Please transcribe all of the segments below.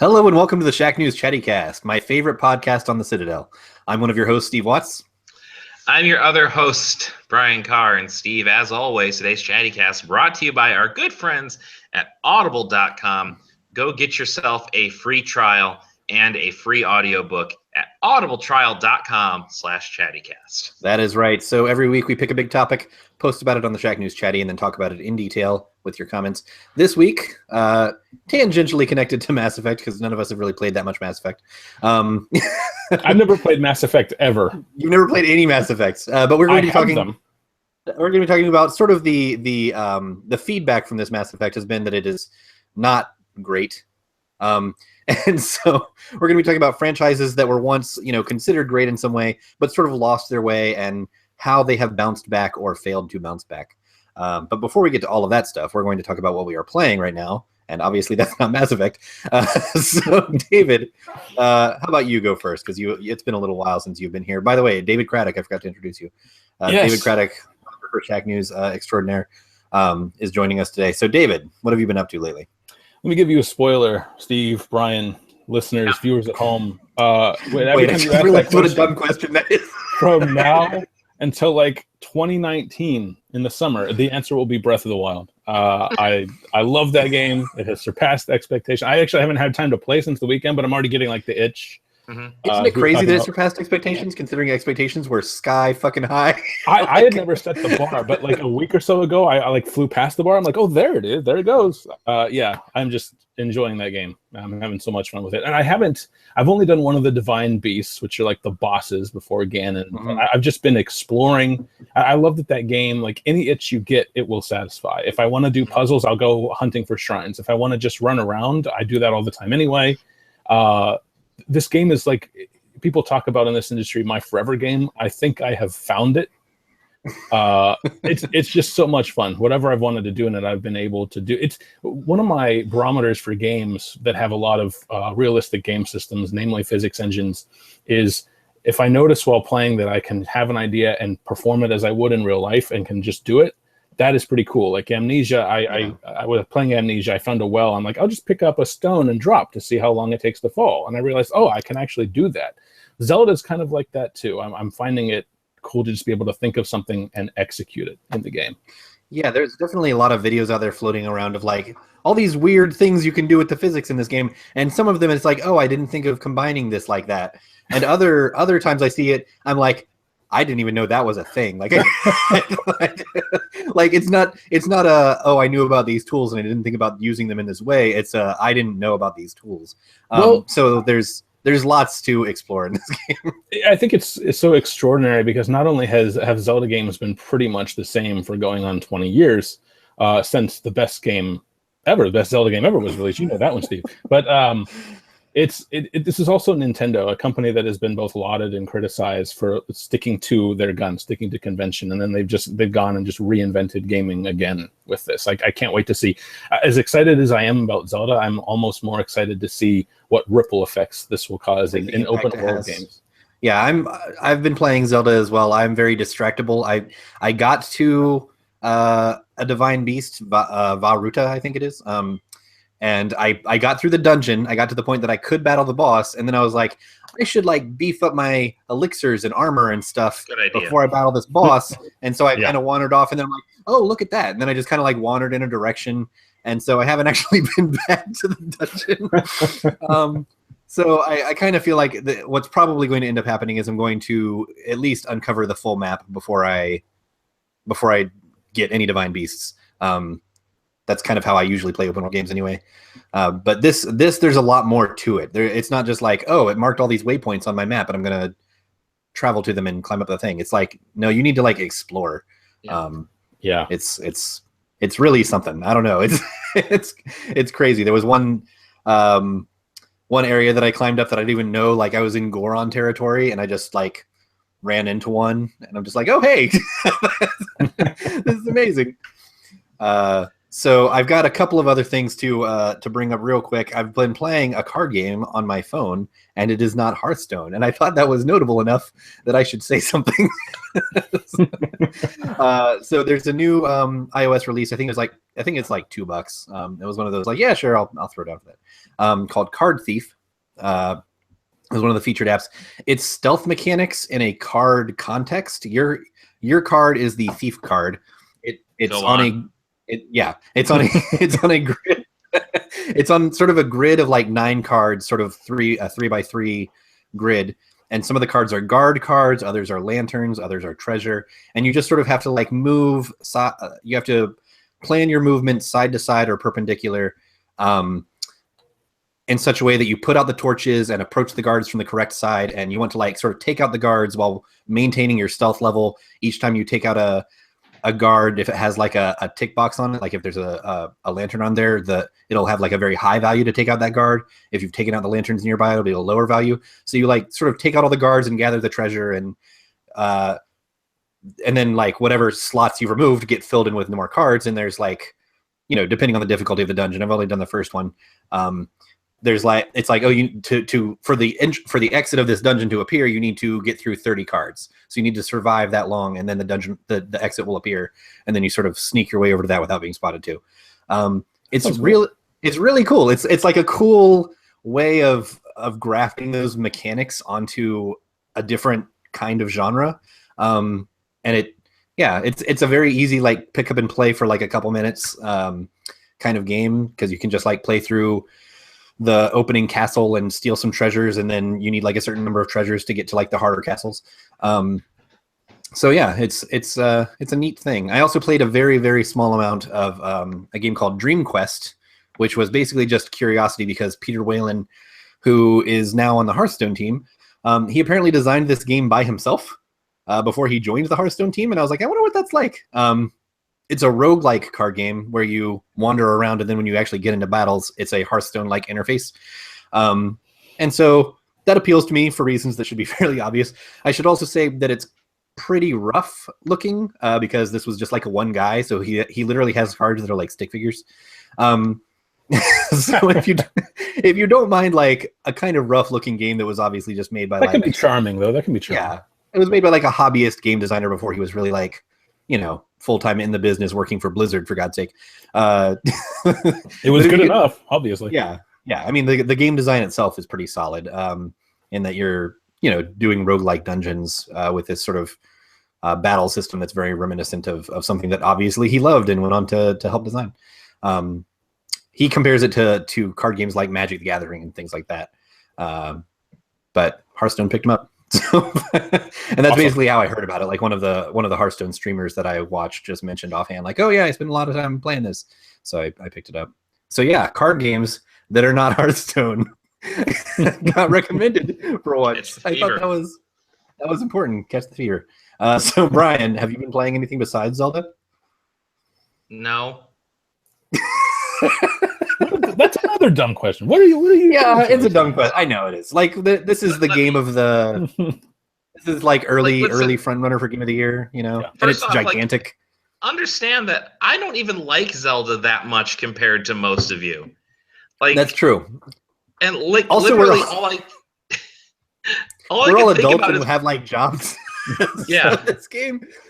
Hello and welcome to the Shacknews Chattycast, my favorite podcast on the Citadel. I'm one of your hosts, Steve Watts. I'm your other host, Brian Carr. And Steve, as always, today's Chattycast brought to you by our good friends at audible.com. Go get yourself a free trial and a free audiobook at audibletrial.com/chattycast. That is right. So every week we pick a big topic, post about it on the Shacknews Chatty, and then talk about it in detail with your comments. This week, tangentially connected to Mass Effect, because none of us have really played that much Mass Effect. I've never played Mass Effect ever. You've never played any Mass Effects, but we're going to be talking. We're going to be talking about sort of the feedback from this Mass Effect has been that it is not great. And so we're going to be talking about franchises that were once, considered great in some way, but sort of lost their way and how they have bounced back or failed to bounce back. But before we get to all of that stuff, we're going to talk about what we are playing right now. And obviously that's not Mass Effect. So David, how about you go first? Because it's been a little while since you've been here. By the way, David Craddock, I forgot to introduce you. Yes. David Craddock, for Shacknews extraordinaire, is joining us today. So David, what have you been up to lately? Let me give you a spoiler, Steve, Brian, listeners, viewers at home. Wait, I just realized what a dumb question that is. From now until like 2019 in the summer, the answer will be Breath of the Wild. I love that game. It has surpassed expectation. I actually haven't had time to play since the weekend, but I'm already getting like the itch. Mm-hmm. Isn't it crazy that it surpassed expectations, considering expectations were sky fucking high? I had never set the bar, but like a week or so ago, I like flew past the bar. I'm like, oh, there it is. There it goes. Yeah, I'm just enjoying that game. I'm having so much fun with it. And I've only done one of the Divine Beasts, which are like the bosses before Ganon. Mm-hmm. I've just been exploring. I love that game, like any itch you get, it will satisfy. If I want to do puzzles, I'll go hunting for shrines. If I want to just run around, I do that all the time anyway. This game is like people talk about in this industry, my forever game. I think I have found it. It's just so much fun. Whatever I've wanted to do in it, I've been able to do. It's one of my barometers for games that have a lot of realistic game systems, namely physics engines, is if I notice while playing that I can have an idea and perform it as I would in real life and can just do it. That is pretty cool. Like Amnesia, I was playing Amnesia. I found a well. I'm like, I'll just pick up a stone and drop to see how long it takes to fall. And I realized, oh, I can actually do that. Zelda is kind of like that too. I'm finding it cool to just be able to think of something and execute it in the game. Yeah, there's definitely a lot of videos out there floating around of like all these weird things you can do with the physics in this game. And some of them it's like, oh, I didn't think of combining this like that. And other times I see it, I'm like, I didn't even know that was a thing. Like, like it's not a, oh, I knew about these tools and I didn't think about using them in this way. It's I didn't know about these tools. So there's lots to explore in this game. I think it's so extraordinary because not only have Zelda games been pretty much the same for going on 20 years since the best game ever, the best Zelda game ever was released. You know that one, Steve. But this is also Nintendo, a company that has been both lauded and criticized for sticking to their guns, sticking to convention, and then they've gone and just reinvented gaming again with this. Like, I can't wait to see. As excited as I am about Zelda, I'm almost more excited to see what ripple effects this will cause in open world games. Yeah, I've been playing Zelda as well. I'm very distractible. I got to a Divine Beast, Varuta, I think it is. And I got through the dungeon. I got to the point that I could battle the boss, and then I was like, I should like beef up my elixirs and armor and stuff before I battle this boss. And so I kind of wandered off, and then I'm like, oh, look at that. And then I just kind of like wandered in a direction, and so I haven't actually been back to the dungeon. So I kind of feel like what's probably going to end up happening is I'm going to at least uncover the full map before I get any Divine Beasts. That's kind of how I usually play open world games anyway. But this there's a lot more to it. It's not just like, oh, it marked all these waypoints on my map and I'm going to travel to them and climb up the thing. It's like, no, you need to like explore. Yeah. It's really something. I don't know. It's crazy. There was one area that I climbed up that I didn't even know, like I was in Goron territory and I just like ran into one and I'm just like, oh, hey, this is amazing. So I've got a couple of other things to bring up real quick. I've been playing a card game on my phone, and it is not Hearthstone. And I thought that was notable enough that I should say something. So there's a new iOS release. I think it's like $2. It was one of those like, yeah, sure, I'll throw it down for that. Called Card Thief. It was one of the featured apps. It's stealth mechanics in a card context. Your card is the thief card. It's it's on a grid. It's on sort of a grid of like 9 cards, sort of a 3x3 grid. And some of the cards are guard cards, others are lanterns, others are treasure, and you just sort of have to like move. You have to plan your movement side to side or perpendicular, in such a way that you put out the torches and approach the guards from the correct side. And you want to like sort of take out the guards while maintaining your stealth level. Each time you take out a guard, if it has like a tick box on it, like if there's a lantern on there, it'll have like a very high value to take out that guard. If you've taken out the lanterns nearby, it'll be a lower value. So you like sort of take out all the guards and gather the treasure, and then like whatever slots you've removed get filled in with more cards. And there's like, depending on the difficulty of the dungeon, I've only done the first one. There's like, it's like, for the exit of this dungeon to appear, you need to get through 30 cards. So you need to survive that long, and then the exit will appear, and then you sort of sneak your way over to that without being spotted too. It's really cool. It's like a cool way of grafting those mechanics onto a different kind of genre. And it's a very easy like pick up and play for like a couple minutes kind of game, because you can just like play through the opening castle and steal some treasures, and then you need like a certain number of treasures to get to like the harder castles. So yeah, it's a neat thing. I also played a very, very small amount of a game called Dream Quest, which was basically just curiosity, because Peter Whalen, who is now on the Hearthstone team, he apparently designed this game by himself before he joined the Hearthstone team, and I was like, I wonder what that's like. It's a roguelike card game where you wander around, and then when you actually get into battles, it's a Hearthstone-like interface. And so that appeals to me for reasons that should be fairly obvious. I should also say that it's pretty rough looking, because this was just like a one guy, so he literally has cards that are like stick figures. So if you don't mind like a kind of rough looking game that was obviously just made by that can be charming though. That can be charming. Yeah, it was made by like a hobbyist game designer before he was really like, full-time in the business working for Blizzard, for God's sake. It was good enough, obviously. Yeah. I mean, the game design itself is pretty solid, in that you're, doing roguelike dungeons with this sort of battle system that's very reminiscent of something that obviously he loved and went on to help design. He compares it to card games like Magic the Gathering and things like that. But Hearthstone picked him up. So, and that's basically how I heard about it. Like one of the Hearthstone streamers that I watched just mentioned offhand, like, oh yeah, I spent a lot of time playing this, so I picked it up. So yeah, card games that are not Hearthstone got recommended for once. I thought that was important. Catch the fever. So Brian, have you been playing anything besides Zelda? No. That's another dumb question. What are you? Yeah, it's a dumb question. I know it is. Like this is the game of the. This is like early front runner for game of the year. And it's gigantic. Like, understand that I don't even like Zelda that much compared to most of you. Like that's true. And like also, literally we're all adults and have like jobs. Yeah. So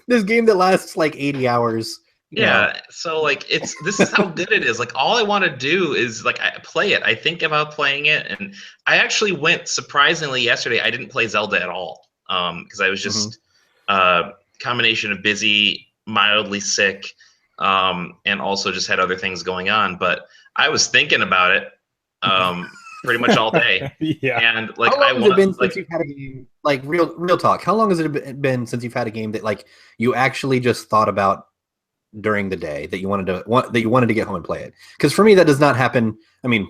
this game that lasts like 80 hours. Yeah, so like this is how good it is. Like all I want to do is like I play it. I think about playing it, and I actually went surprisingly yesterday. I didn't play Zelda at all because I was just combination of busy, mildly sick, and also just had other things going on. But I was thinking about it pretty much all day. Yeah, and like how long has it been since you've had a game? Like real talk. How long has it been since you've had a game that like you actually just thought about during the day that you wanted to get home and play it? Because for me that does not happen. I mean,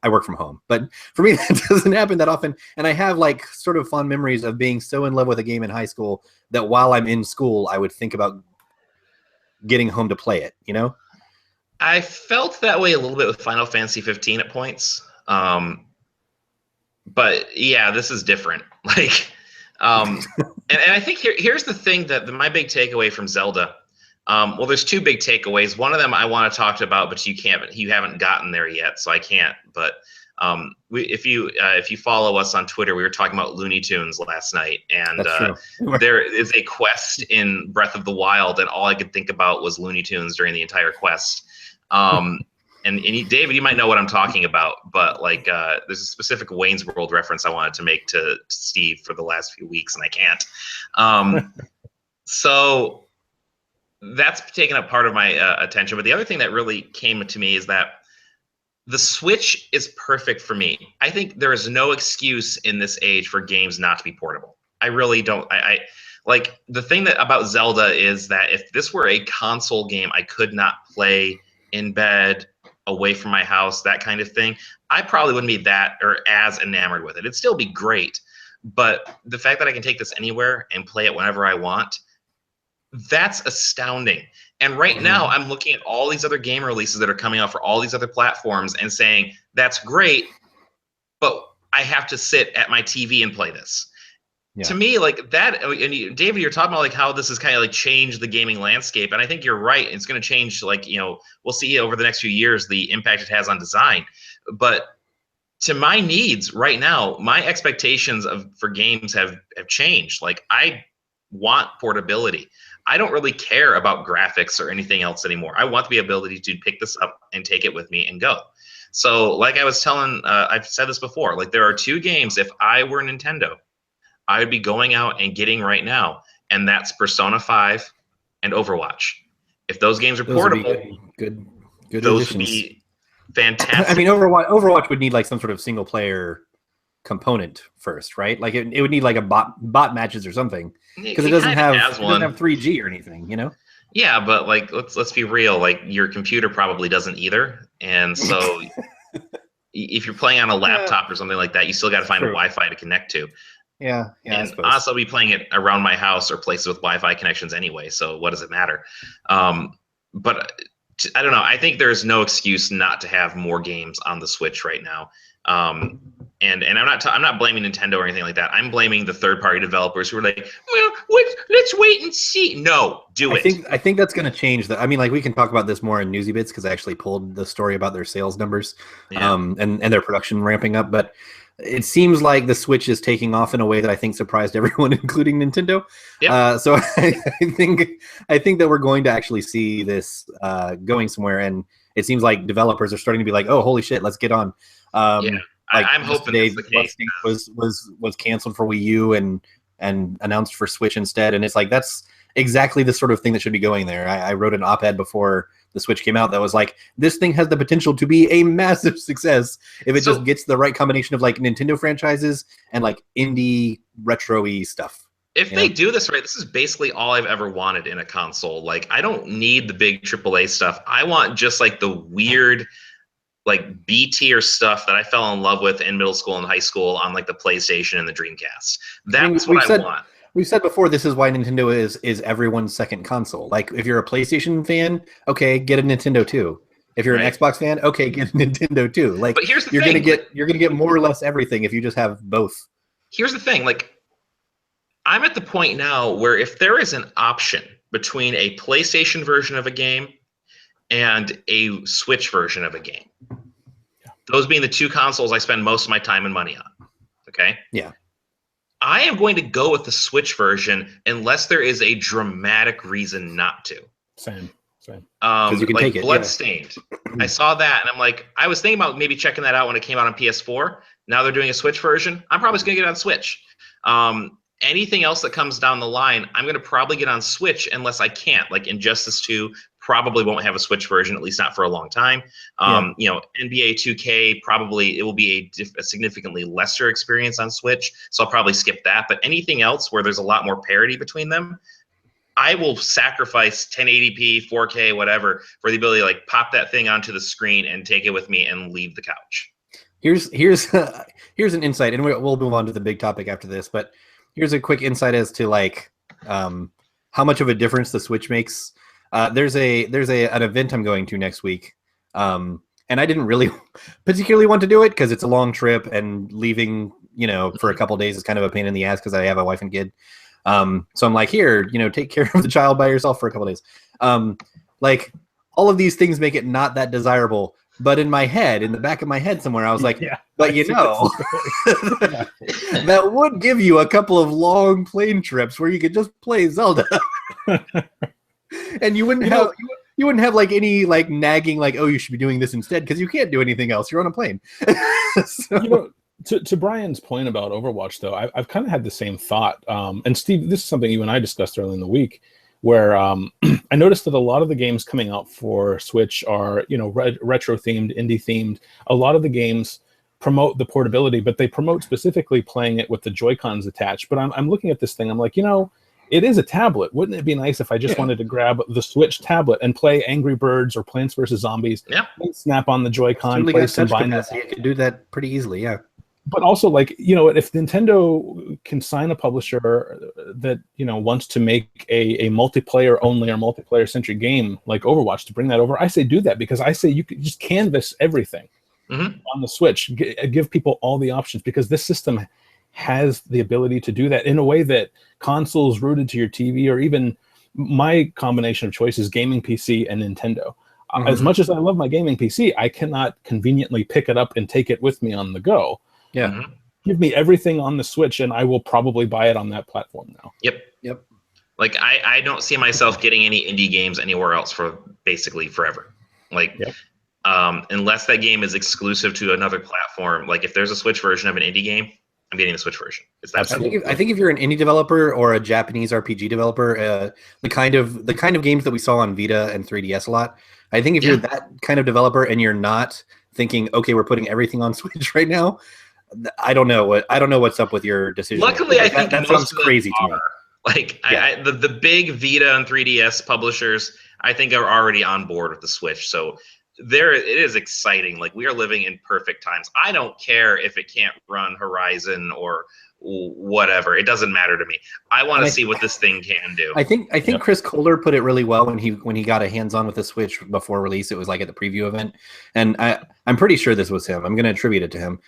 I work from home, but for me that doesn't happen that often. And I have like sort of fond memories of being so in love with a game in high school that while I'm in school I would think about getting home to play it. I felt that way a little bit with Final Fantasy 15 at points, but yeah, this is different. Like and I think here's the thing that my big takeaway from Zelda. Well, there's two big takeaways. One of them I want to talk about, but you haven't gotten there yet, so I can't. But if you follow us on Twitter, we were talking about Looney Tunes last night, and That's true. there is a quest in Breath of the Wild, and all I could think about was Looney Tunes during the entire quest. David, you might know what I'm talking about, but like, there's a specific Wayne's World reference I wanted to make to Steve for the last few weeks, and I can't. So that's taken up part of my attention. But the other thing that really came to me is that the Switch is perfect for me. I think there is no excuse in this age for games not to be portable. I really don't. I like the thing that about Zelda is that if this were a console game, I could not play in bed, away from my house, that kind of thing. I probably wouldn't be that or as enamored with it. It'd still be great. But the fact that I can take this anywhere and play it whenever I want, that's astounding. And right now, I'm looking at all these other game releases that are coming out for all these other platforms and saying, that's great, but I have to sit at my TV and play this. Yeah. To me, like that, and David, you're talking about like how this has kind of like changed the gaming landscape. And I think you're right. It's going to change, like, we'll see over the next few years the impact it has on design. But to my needs right now, my expectations for games have changed. Like, I want portability. I don't really care about graphics or anything else anymore. I want the ability to pick this up and take it with me and go. So like I was telling, I've said this before, like there are two games, if I were Nintendo, I would be going out and getting right now, and that's Persona 5 and Overwatch. If those games are portable, good those additions. would be fantastic. I mean, Overwatch would need like some sort of single player component first, right? Like it would need like a bot matches or something, because it doesn't have 3G or anything, Yeah, but like let's be real, like your computer probably doesn't either, and so if you're playing on a laptop or something like that, you still got to find a Wi-Fi to connect to. Yeah, and honestly, I'll be playing it around my house or places with Wi-Fi connections anyway. So what does it matter? But I don't know. I think there's no excuse not to have more games on the Switch right now. And I'm not blaming Nintendo or anything like that. I'm blaming the third-party developers who are like, well, let's wait and see. No, do it. I think that's going to change. I mean, like we can talk about this more in Newsy Bits because I actually pulled the story about their sales numbers, and their production ramping up. But it seems like the Switch is taking off in a way that I think surprised everyone, including Nintendo. Yep. So I think that we're going to actually see this going somewhere, and it seems like developers are starting to be like, oh, holy shit, let's get on. Like I'm hoping today, was canceled for Wii U and announced for Switch instead, and it's like that's exactly the sort of thing that should be going there. I wrote an op-ed before the Switch came out that was like, this thing has the potential to be a massive success if it just gets the right combination of like Nintendo franchises and like indie retro-y stuff. If they do this right, this is basically all I've ever wanted in a console. Like, I don't need the big AAA stuff. I want just like the weird, like B-tier stuff that I fell in love with in middle school and high school on like the PlayStation and the Dreamcast. That's what I want. We've said before, this is why Nintendo is everyone's second console. Like, if you're a PlayStation fan, okay, get a Nintendo too. If you're an Xbox fan, okay, get a Nintendo too. Like, but here's the you're thing. You're gonna get more or less everything if you just have both. Here's the thing, like, I'm at the point now where if there is an option between a PlayStation version of a game and a Switch version of a game, those being the two consoles I spend most of my time and money on, okay? Yeah. I am going to go with the Switch version unless there is a dramatic reason not to. Same. Because you can take it. Bloodstained. Yeah. I saw that, and I'm like, I was thinking about maybe checking that out when it came out on PS4. Now they're doing a Switch version. I'm probably just going to get it on Switch. Anything else that comes down the line, I'm going to probably get on Switch unless I can't. Like Injustice 2 probably won't have a Switch version, at least not for a long time. NBA 2K, probably it will be a significantly lesser experience on Switch, so I'll probably skip that. But anything else where there's a lot more parity between them, I will sacrifice 1080p, 4K, whatever, for the ability to like pop that thing onto the screen and take it with me and leave the couch. Here's an insight, and we'll move on to the big topic after this. But here's a quick insight as to like how much of a difference the Switch makes. There's an event I'm going to next week, and I didn't really particularly want to do it because it's a long trip and leaving for a couple of days is kind of a pain in the ass because I have a wife and kid. So I'm like, here, take care of the child by yourself for a couple of days. Like all of these things make it not that desirable. But in my head, in the back of my head somewhere, I was like, but you know, that would give you a couple of long plane trips where you could just play Zelda. And you wouldn't have like any like nagging like, oh, you should be doing this instead, because you can't do anything else. You're on a plane. So, to Brian's point about Overwatch, though, I've kind of had the same thought. And Steve, this is something you and I discussed earlier in the week, where I noticed that a lot of the games coming out for Switch are, retro themed, indie themed. A lot of the games promote the portability, but they promote specifically playing it with the Joy-Cons attached. But I'm looking at this thing, I'm like, it is a tablet. Wouldn't it be nice if I just wanted to grab the Switch tablet and play Angry Birds or Plants vs. Zombies? Yeah. Snap on the Joy-Con, play some You could do that pretty easily, yeah. But also, like, if Nintendo can sign a publisher that, wants to make a multiplayer only or multiplayer centric game like Overwatch to bring that over, I say do that, because I say you could just canvas everything on the Switch, give people all the options, because this system has the ability to do that in a way that consoles rooted to your TV, or even my combination of choices, gaming PC and Nintendo. As much as I love my gaming PC, I cannot conveniently pick it up and take it with me on the go. Yeah. Give me everything on the Switch, and I will probably buy it on that platform now. Yep. Like, I don't see myself getting any indie games anywhere else for basically forever. Like, unless that game is exclusive to another platform. Like, if there's a Switch version of an indie game, I'm getting the Switch version. It's that simple. I think if you're an indie developer or a Japanese RPG developer, the kind of games that we saw on Vita and 3DS a lot, I think if you're that kind of developer and you're not thinking, okay, we're putting everything on Switch right now, I don't know what's up with your decision. Luckily, I think that sounds crazy to me. Like, the big Vita and 3DS publishers, I think, are already on board with the Switch. So it is exciting. Like, we are living in perfect times. I don't care if it can't run Horizon or whatever. It doesn't matter to me. I want to see what this thing can do. I think Chris Kohler put it really well when he got a hands-on with the Switch before release. It was like at the preview event, and I'm pretty sure this was him. I'm going to attribute it to him.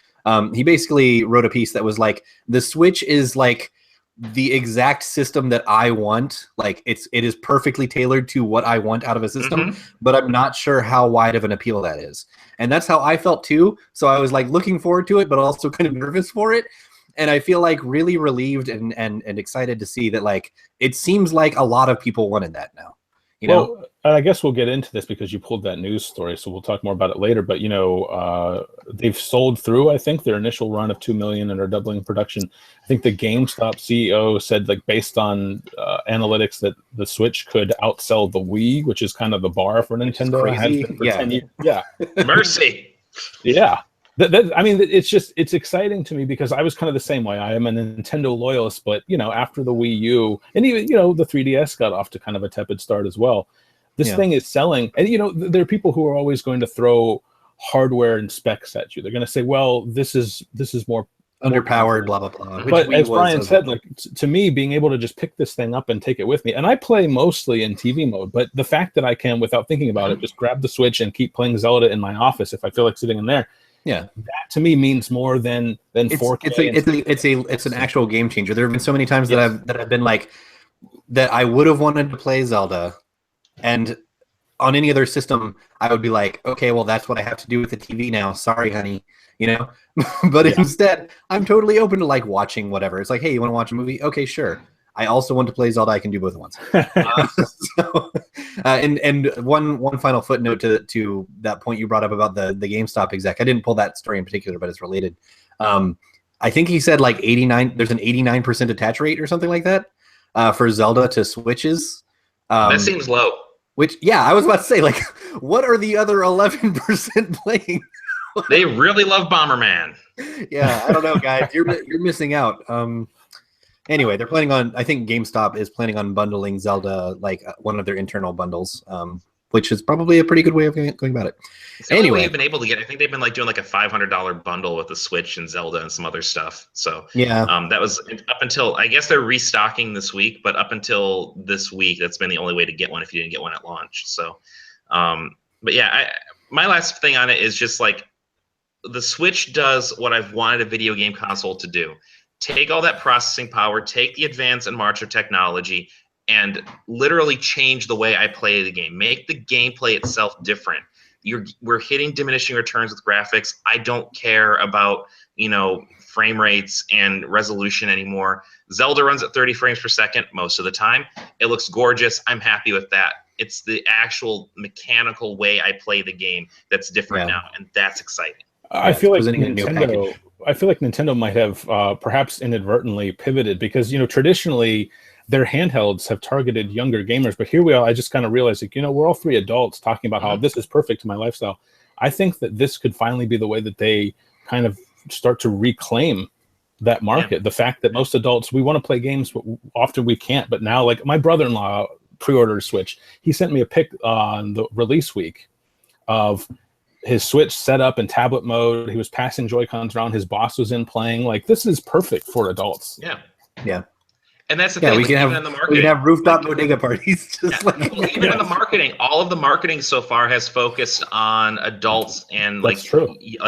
He basically wrote a piece that was like, the Switch is like the exact system that I want. Like, it is perfectly tailored to what I want out of a system, but I'm not sure how wide of an appeal that is. And that's how I felt too. So I was like looking forward to it, but also kind of nervous for it. And I feel like really relieved and excited to see that, like, it seems like a lot of people wanted that now. Well, I guess we'll get into this because you pulled that news story, so we'll talk more about it later. But, they've sold through, I think, their initial run of 2 million and are doubling production. I think the GameStop CEO said, like, based on analytics, that the Switch could outsell the Wii, which is kind of the bar for Nintendo. Crazy. Mercy. Yeah. It's exciting to me because I was kind of the same way. I am a Nintendo loyalist, but after the Wii U and even the 3DS got off to kind of a tepid start as well. This thing is selling, and there are people who are always going to throw hardware and specs at you. They're going to say, "Well, this is more underpowered, blah blah blah." But as Brian said, like, to me, being able to just pick this thing up and take it with me, and I play mostly in TV mode, but the fact that I can, without thinking about it, just grab the Switch and keep playing Zelda in my office if I feel like sitting in there. Yeah, that to me means more than 4K. It's an actual game changer. There have been so many times that I've been like, that I would have wanted to play Zelda, and on any other system I would be like, okay, well, that's what I have to do with the TV now. Sorry, honey, But instead, I'm totally open to like watching whatever. It's like, hey, you want to watch a movie? Okay, sure. I also want to play Zelda. I can do both at once. And one final footnote to that point you brought up about the GameStop exec. I didn't pull that story in particular, but it's related. I think he said like 89. There's an 89% attach rate or something like that for Zelda to Switches. That seems low. Which, I was about to say, like, what are the other 11% playing? They really love Bomberman. Yeah, I don't know, guys. You're missing out. Anyway, they're planning on. I think GameStop is planning on bundling Zelda, like one of their internal bundles, which is probably a pretty good way of going about it. Anyway, they've been able to get. I think they've been like doing like a $500 bundle with the Switch and Zelda and some other stuff. So that was up until, I guess they're restocking this week, but up until this week, that's been the only way to get one if you didn't get one at launch. So, but yeah, my last thing on it is just like the Switch does what I've wanted a video game console to do. Take all that processing power, take the advance and march of technology, and literally change the way I play the game. Make the gameplay itself different. We're hitting diminishing returns with graphics. I don't care about, frame rates and resolution anymore. Zelda runs at 30 frames per second most of the time. It looks gorgeous. I'm happy with that. It's the actual mechanical way I play the game that's different now, and that's exciting. I feel like Nintendo might have perhaps inadvertently pivoted because, traditionally their handhelds have targeted younger gamers, but here we are. I just kind of realized, we're all three adults talking about how this is perfect to my lifestyle. I think that this could finally be the way that they kind of start to reclaim that market. The fact that most adults, we want to play games, but often we can't. But now, like my brother-in-law pre-ordered a Switch. He sent me a pic on the release week of his Switch set up in tablet mode. He was passing Joy-Cons around. His boss was in playing. Like, this is perfect for adults. Yeah. And that's the thing. We can have rooftop bodega parties. Even in the marketing, all of the marketing so far has focused on adults and like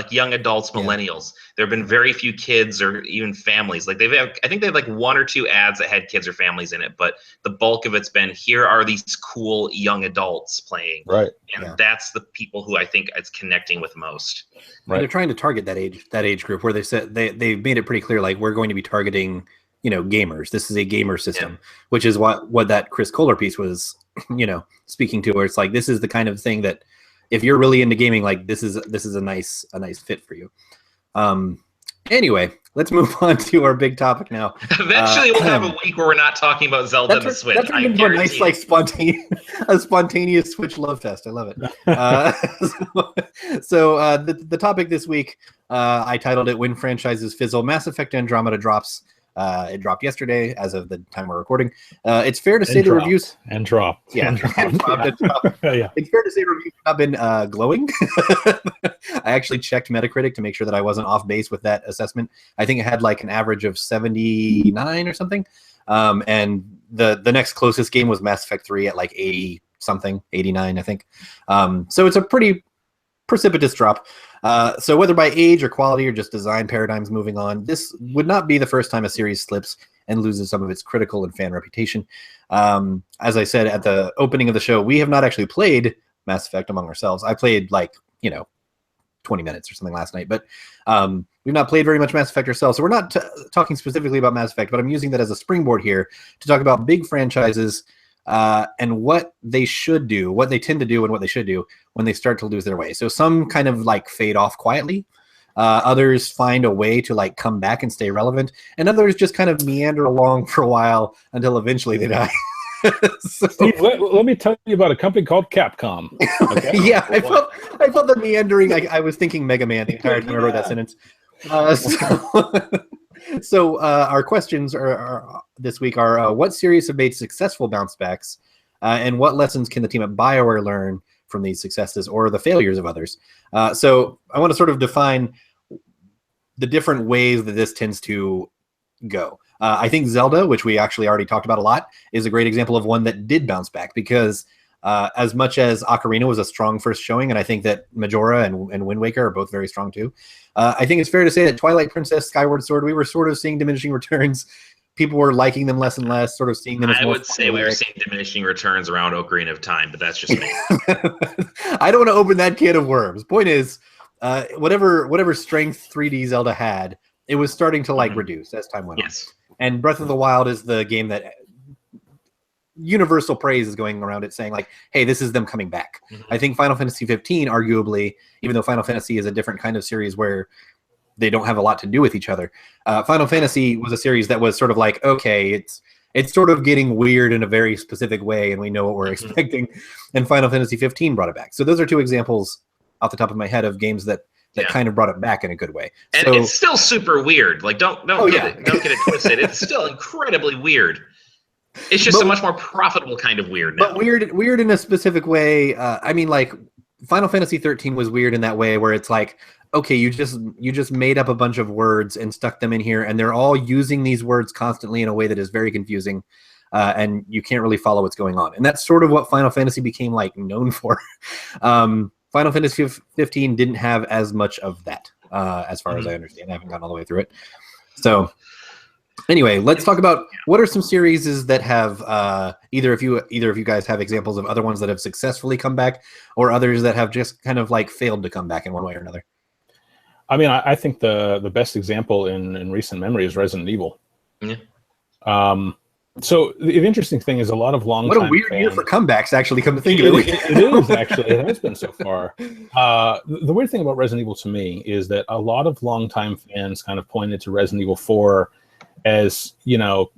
young adults, millennials. There have been very few kids or even families. Like I think they have like one or two ads that had kids or families in it, but the bulk of it's been, here are these cool young adults playing. Right. And that's the people who I think it's connecting with most. Right. They're trying to target that age group where they said they've made it pretty clear, like, we're going to be targeting gamers. This is a gamer system, which is what that Chris Kohler piece was, speaking to, where it's like, this is the kind of thing that if you're really into gaming, like this is a nice fit for you. Anyway, let's move on to our big topic now. Eventually, we'll have a week where we're not talking about Zelda and the Switch. That's a nice, like, spontaneous Switch love fest. I love it. So the topic this week, I titled it "When Franchises Fizzle." Mass Effect Andromeda drops. It dropped yesterday, as of the time we're recording. It's fair to say the reviews and dropped. Yeah, and dropped. Yeah. It's fair to say reviews have not been glowing. I actually checked Metacritic to make sure that I wasn't off base with that assessment. I think it had like an average of 79 or something. And the next closest game was Mass Effect 3 at like 80 something, 89, I think. So it's a pretty precipitous drop. So whether by age or quality or just design paradigms moving on, this would not be the first time a series slips and loses some of its critical and fan reputation. As I said at the opening of the show, we have not actually played Mass Effect among ourselves. I played 20 minutes or something last night, but we've not played very much Mass Effect ourselves. So we're not talking specifically about Mass Effect, but I'm using that as a springboard here to talk about big franchises and what they should do, what they tend to do, and what they should do when they start to lose their way. So some kind of like fade off quietly. Others find a way to like come back and stay relevant, and others just kind of meander along for a while until eventually they die. So, Steve, let me tell you about a company called Capcom. Okay? Yeah, I felt the meandering. I was thinking Mega Man the entire time I wrote that sentence. So our questions are this week are what series have made successful bounce backs, and what lessons can the team at BioWare learn from these successes or the failures of others? So I want to sort of define the different ways that this tends to go. I think Zelda, which we actually already talked about a lot, is a great example of one that did bounce back, because as much as Ocarina was a strong first showing, and I think that Majora and Wind Waker are both very strong too, I think it's fair to say that Twilight Princess, Skyward Sword, we were sort of seeing diminishing returns. People were liking them less and less, sort of seeing them as more. I would say we were seeing diminishing returns around Ocarina of Time, but that's just me. I don't want to open that can of worms. Point is, whatever strength 3D Zelda had, it was starting to reduce as time went on. And Breath of the Wild is the game that universal praise is going around it, saying like, hey, this is them coming back. I think Final Fantasy 15, arguably, even though Final Fantasy is a different kind of series where they don't have a lot to do with each other, Final Fantasy was a series that was sort of like, okay, it's sort of getting weird in a very specific way, and we know what we're expecting, and Final Fantasy 15 brought it back. So those are two examples off the top of my head of games that kind of brought it back in a good way. And it's still super weird. Like, don't get it twisted. It's still incredibly weird. It's just a much more profitable kind of weird now. But weird in a specific way. I mean, like, Final Fantasy 13 was weird in that way, where it's like, okay, you just made up a bunch of words and stuck them in here, and they're all using these words constantly in a way that is very confusing, and you can't really follow what's going on. And that's sort of what Final Fantasy became like known for. Final Fantasy 15 didn't have as much of that, as far as I understand. I haven't gotten all the way through it. So Anyway, let's talk about what are some series that have either of you guys have examples of other ones that have successfully come back, or others that have just kind of like failed to come back in one way or another. I mean, I think the best example in recent memory is Resident Evil. Yeah. So the interesting thing is a lot of long. What a weird year for comebacks, actually. Come to think of it, it is actually. It has been so far. The weird thing about Resident Evil to me is that a lot of longtime fans kind of pointed to Resident Evil 4 as, you know,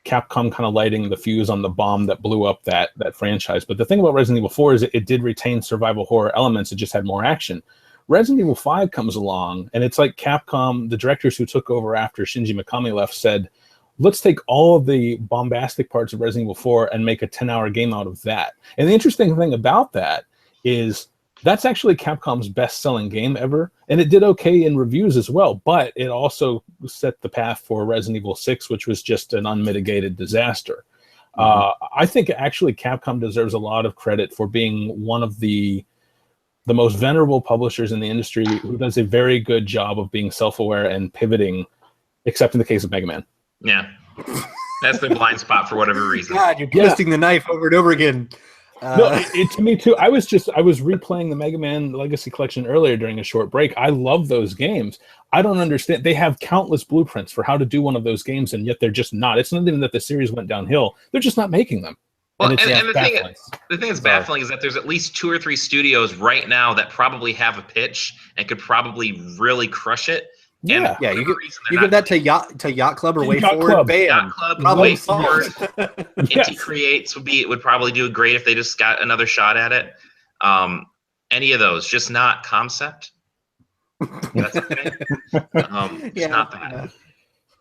Capcom kind of lighting the fuse on the bomb that blew up that franchise. But the thing about Resident Evil 4 is it did retain survival horror elements. It just had more action. Resident Evil 5 comes along, and it's like Capcom, the directors who took over after Shinji Mikami left, said, let's take all of the bombastic parts of Resident Evil 4 and make a 10-hour game out of that. And the interesting thing about that is that's actually Capcom's best-selling game ever, and it did okay in reviews as well, but it also set the path for Resident Evil 6, which was just an unmitigated disaster. I think actually Capcom deserves a lot of credit for being one of the most venerable publishers in the industry who does a very good job of being self-aware and pivoting, except in the case of Mega Man. Yeah, that's the blind spot for whatever reason. God, you're twisting the knife over and over again. No, to me too. I was replaying the Mega Man Legacy Collection earlier during a short break. I love those games. I don't understand. They have countless blueprints for how to do one of those games, and yet they're just not. It's not even that the series went downhill. They're just not making them. Well, and the thing that's baffling is that there's at least 2 or 3 studios right now that probably have a pitch and could probably really crush it. Yeah, you give that to Yacht Club or Way Forward. Club. Bam. Yacht Club, Way Forward. Inti Creates would probably do great if they just got another shot at it. Any of those, just not Concept. That's okay. It's not that.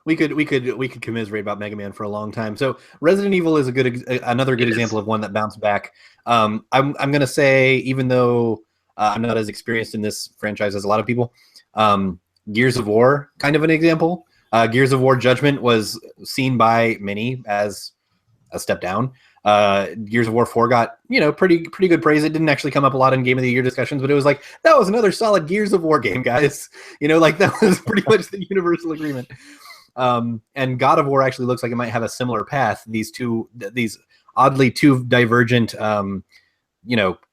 We could commiserate about Mega Man for a long time. So Resident Evil is another good example of one that bounced back. I'm gonna say, even though I'm not as experienced in this franchise as a lot of people, Gears of War, kind of an example. Gears of War Judgment was seen by many as a step down. Gears of War 4 got, pretty good praise. It didn't actually come up a lot in Game of the Year discussions, but it was like, that was another solid Gears of War game, guys. That was pretty much the universal agreement. And God of War actually looks like it might have a similar path. These oddly two divergent,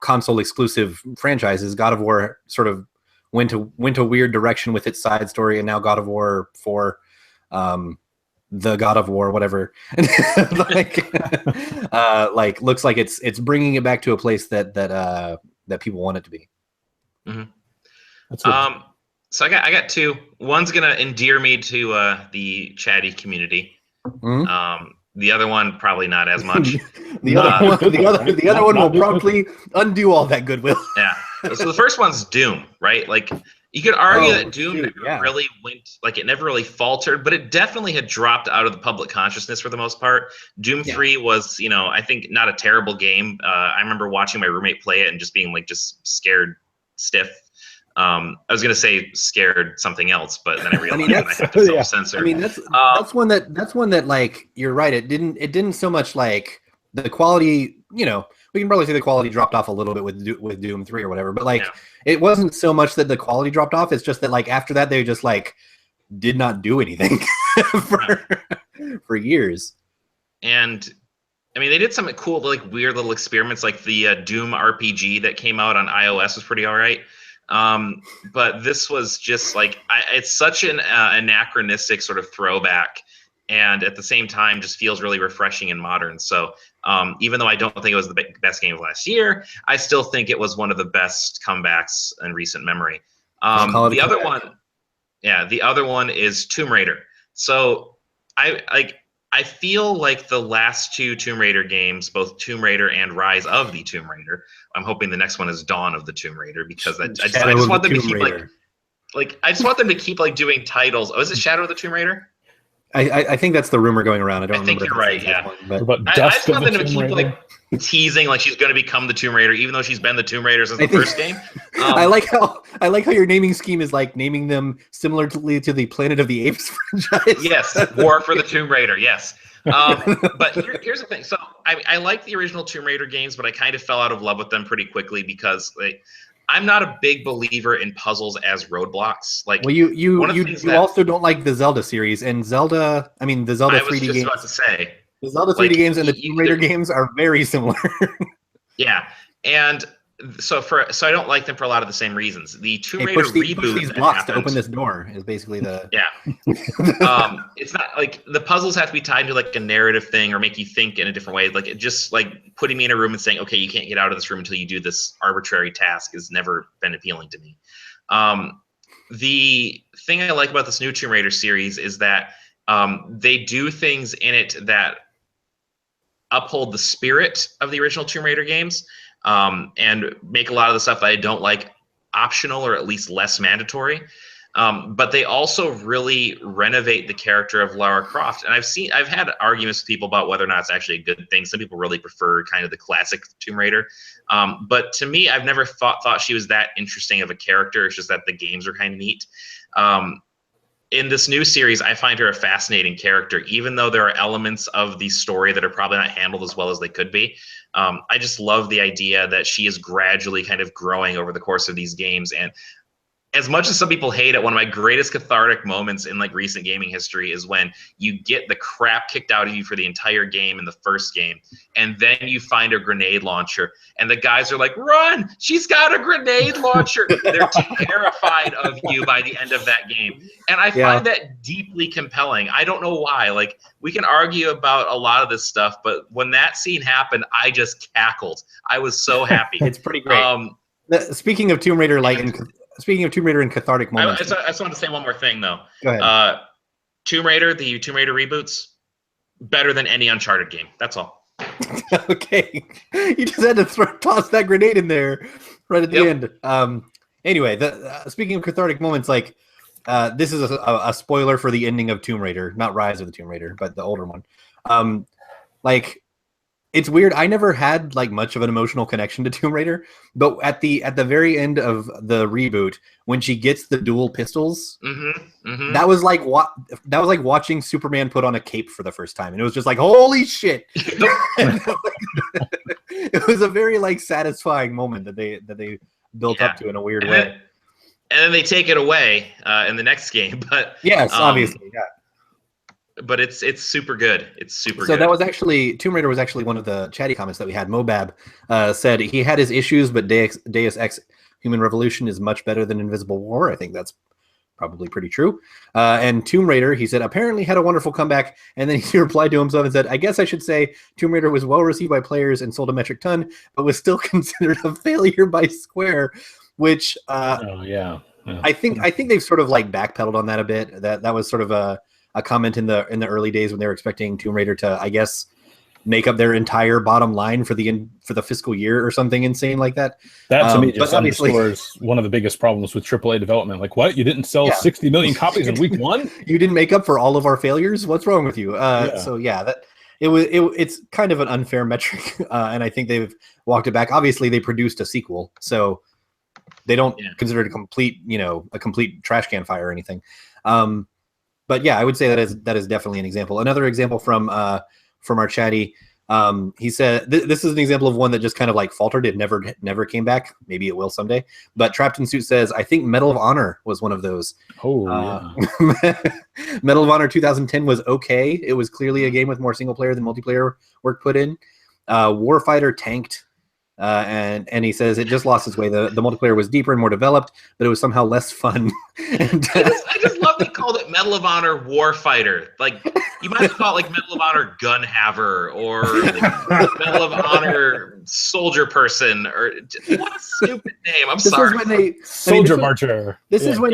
console exclusive franchises. God of War sort of went a weird direction with its side story, and now God of War 4, the God of War, whatever, looks like it's bringing it back to a place that people want it to be. Mm-hmm. That's good. So I got 2. One's gonna endear me to the chatty community. Mm-hmm. The other one probably not as much. the other one will promptly undo all that goodwill. Yeah. So the first one's Doom, right? Like, you could argue that Doom really it never really faltered, but it definitely had dropped out of the public consciousness for the most part. Doom 3 was, I think not a terrible game. I remember watching my roommate play it and just being just scared stiff. I was gonna say scared something else, but then I realized I have to self-censor. I mean, that's one that you're right. It didn't so much the quality. We can probably say the quality dropped off a little bit with Doom 3 or whatever, but it wasn't so much that the quality dropped off. It's just that after that they just did not do anything for years. And I mean, they did some cool weird little experiments, like the Doom RPG that came out on iOS was pretty all right. But this was just it's such an anachronistic sort of throwback, and at the same time just feels really refreshing and modern. So even though I don't think it was the best game of last year, I still think it was one of the best comebacks in recent memory. The other one is Tomb Raider. So I feel like the last 2 Tomb Raider games, both Tomb Raider and Rise of the Tomb Raider, I'm hoping the next one is Dawn of the Tomb Raider, because I just want them to keep I just want them to keep doing titles. Oh, is it Shadow of the Tomb Raider? I think that's the rumor going around. I think you're right. Yeah. But I just want them to keep teasing she's going to become the Tomb Raider, even though she's been the Tomb Raider since the first game. I like how your naming scheme is naming them similarly to the Planet of the Apes franchise. Yes, War for the Tomb Raider. Yes. But here's the thing. So I like the original Tomb Raider games, but I kind of fell out of love with them pretty quickly because I'm not a big believer in puzzles as roadblocks. Like, Well, you one of the things that also don't like the Zelda series, and Zelda. I mean, the Zelda I was 3D just games. about to say, The Zelda 3D like, games and the Tomb Raider games are very similar. yeah, and so I don't like them for a lot of the same reasons. The Tomb Hey, Raider push reboot these that blocks to happened, open this door is basically the yeah. It's not like the puzzles have to be tied to like a narrative thing or make you think in a different way. Like, it just like putting me in a room and saying, okay, you can't get out of this room until you do this arbitrary task has never been appealing to me. The thing I like about this new Tomb Raider series is that they do things in it that uphold the spirit of the original Tomb Raider games, and make a lot of the stuff that I don't like optional or at least less mandatory. But they also really renovate the character of Lara Croft. And I've had arguments with people about whether or not it's actually a good thing. Some people really prefer kind of the classic Tomb Raider. But to me, I've never thought she was that interesting of a character. It's just that the games are kind of neat. In this new series, I find her a fascinating character, even though there are elements of the story that are probably not handled as well as they could be. I just love the idea that she is gradually kind of growing over the course of these games. And as much as some people hate it, one of my greatest cathartic moments in like recent gaming history is when you get the crap kicked out of you for the entire game in the first game, and then you find a grenade launcher, and the guys are like, "Run! She's got a grenade launcher!" They're terrified of you by the end of that game, and I find that deeply compelling. I don't know why. Like, we can argue about a lot of this stuff, but when that scene happened, I just cackled. I was so happy. It's pretty great. Speaking of Tomb Raider, speaking of Tomb Raider and cathartic moments, I just want to say one more thing, though. Go ahead. Tomb Raider, the Tomb Raider reboots, better than any Uncharted game. That's all. Okay. You just had to toss that grenade in there right at the end. Anyway, speaking of cathartic moments, like, this is a spoiler for the ending of Tomb Raider, not Rise of the Tomb Raider, but the older one. Like, it's weird. I never had like much of an emotional connection to Tomb Raider, but at the very end of the reboot, when she gets the dual pistols, that was like watching Superman put on a cape for the first time, and it was just like, holy shit! It was a very like satisfying moment that they built up to in a weird way. And then they take it away in the next game, but yes, obviously, yeah. But it's super good. It's super good. So that was actually, Tomb Raider was actually one of the chatty comments that we had. Mobab said he had his issues, but Deus Ex Human Revolution is much better than Invisible War. I think that's probably pretty true. And Tomb Raider, he said, apparently had a wonderful comeback. And then he replied to himself and said, I guess I should say Tomb Raider was well received by players and sold a metric ton, but was still considered a failure by Square, which I think they've sort of like backpedaled on that a bit. That was sort of a comment in the early days when they were expecting Tomb Raider to, I guess, make up their entire bottom line for the fiscal year or something insane like that. That to me just underscores one of the biggest problems with AAA development. Like, what? You didn't sell 60 million copies in week one? You didn't make up for all of our failures? What's wrong with you? So yeah, it's kind of an unfair metric, and I think they've walked it back. Obviously, they produced a sequel, so they don't consider it a complete trash can fire or anything. But yeah, I would say that is definitely an example. Another example from our chatty, he said this is an example of one that just kind of like faltered. It never came back. Maybe it will someday. But Trapped in Suit says, I think Medal of Honor was one of those. Medal of Honor 2010 was okay. It was clearly a game with more single player than multiplayer work put in. Warfighter tanked. And he says it just lost its way. The multiplayer was deeper and more developed, but it was somehow less fun. And, I just love they called it Medal of Honor Warfighter. Like, you might have called it like Medal of Honor Gunhaver or like Medal of Honor Soldier Person, or what a stupid name. I'm sorry. Soldier Marcher. This is when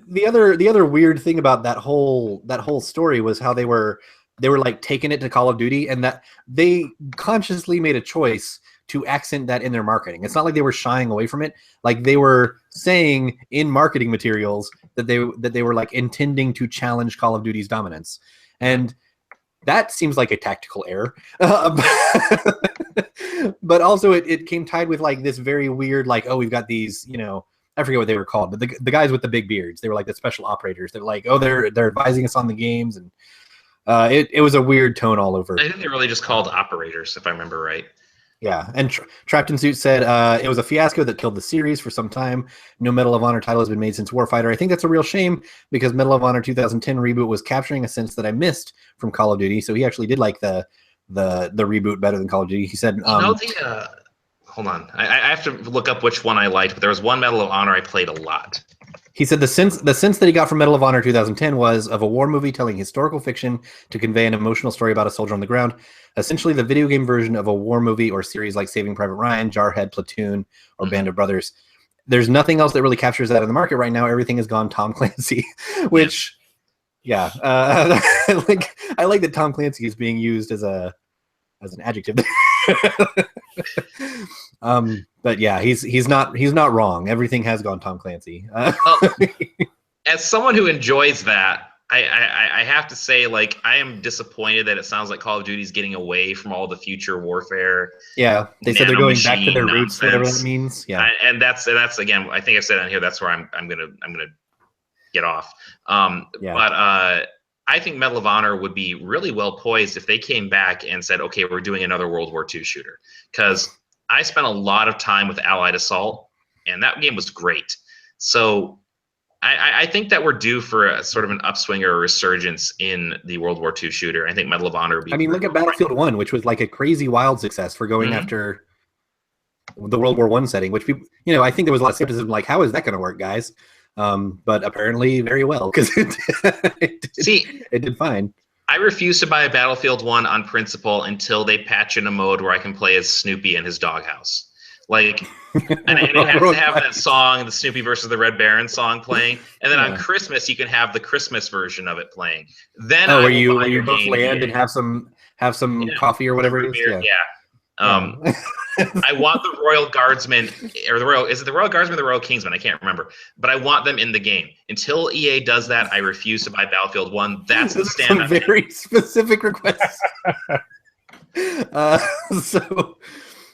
the other weird thing about that whole story was how they were like taking it to Call of Duty, and that they consciously made a choice to accent that in their marketing. It's not like they were shying away from it. Like, they were saying in marketing materials that they were like intending to challenge Call of Duty's dominance. And that seems like a tactical error. But also it came tied with like this very weird, like, oh, we've got these, I forget what they were called, but the guys with the big beards, they were like the special operators. They're like, oh, they're advising us on the games. And it was a weird tone all over. I think they really just called operators, if I remember right. Yeah, and Trapped in Suit said it was a fiasco that killed the series for some time. No Medal of Honor title has been made since Warfighter. I think that's a real shame because Medal of Honor 2010 reboot was capturing a sense that I missed from Call of Duty. So he actually did like the reboot better than Call of Duty. He said, hold on, I have to look up which one I liked, but there was one Medal of Honor I played a lot. He said the sense that he got from Medal of Honor 2010 was of a war movie telling historical fiction to convey an emotional story about a soldier on the ground. Essentially, the video game version of a war movie or series like Saving Private Ryan, Jarhead, Platoon, or Band of Brothers. There's nothing else that really captures that in the market right now. Everything has gone Tom Clancy, which, I like that Tom Clancy is being used as an adjective. But yeah, he's not wrong. Everything has gone Tom Clancy. As someone who enjoys that, I have to say, like, I am disappointed that it sounds like Call of Duty is getting away from all the future warfare. Yeah, they said they're going back to their roots, whatever that means. Yeah, and that's again, I think I've said on here. That's where I'm gonna get off. But I think Medal of Honor would be really well poised if they came back and said, okay, we're doing another World War II shooter. Because I spent a lot of time with Allied Assault, and that game was great. So I think that we're due for a sort of an upswing or a resurgence in the World War II shooter. I think Medal of Honor would be. I mean, look at Battlefield 1, which was like a crazy wild success for going after the World War I setting, which people, I think there was a lot of skepticism, like, how is that going to work, guys? But apparently very well, because it did fine. I refuse to buy a Battlefield 1 on principle until they patch in a mode where I can play as Snoopy in his doghouse. Like, and it has to have that song, the Snoopy versus the Red Baron song playing, and then on Christmas you can have the Christmas version of it playing. Then where you both land and have some coffee or whatever it is. I want the Royal Guardsmen, or the Royal Guardsmen or the Royal Kingsmen? I can't remember, but I want them in the game. Until EA does that, I refuse to buy Battlefield 1. That's the stand. Very specific requests.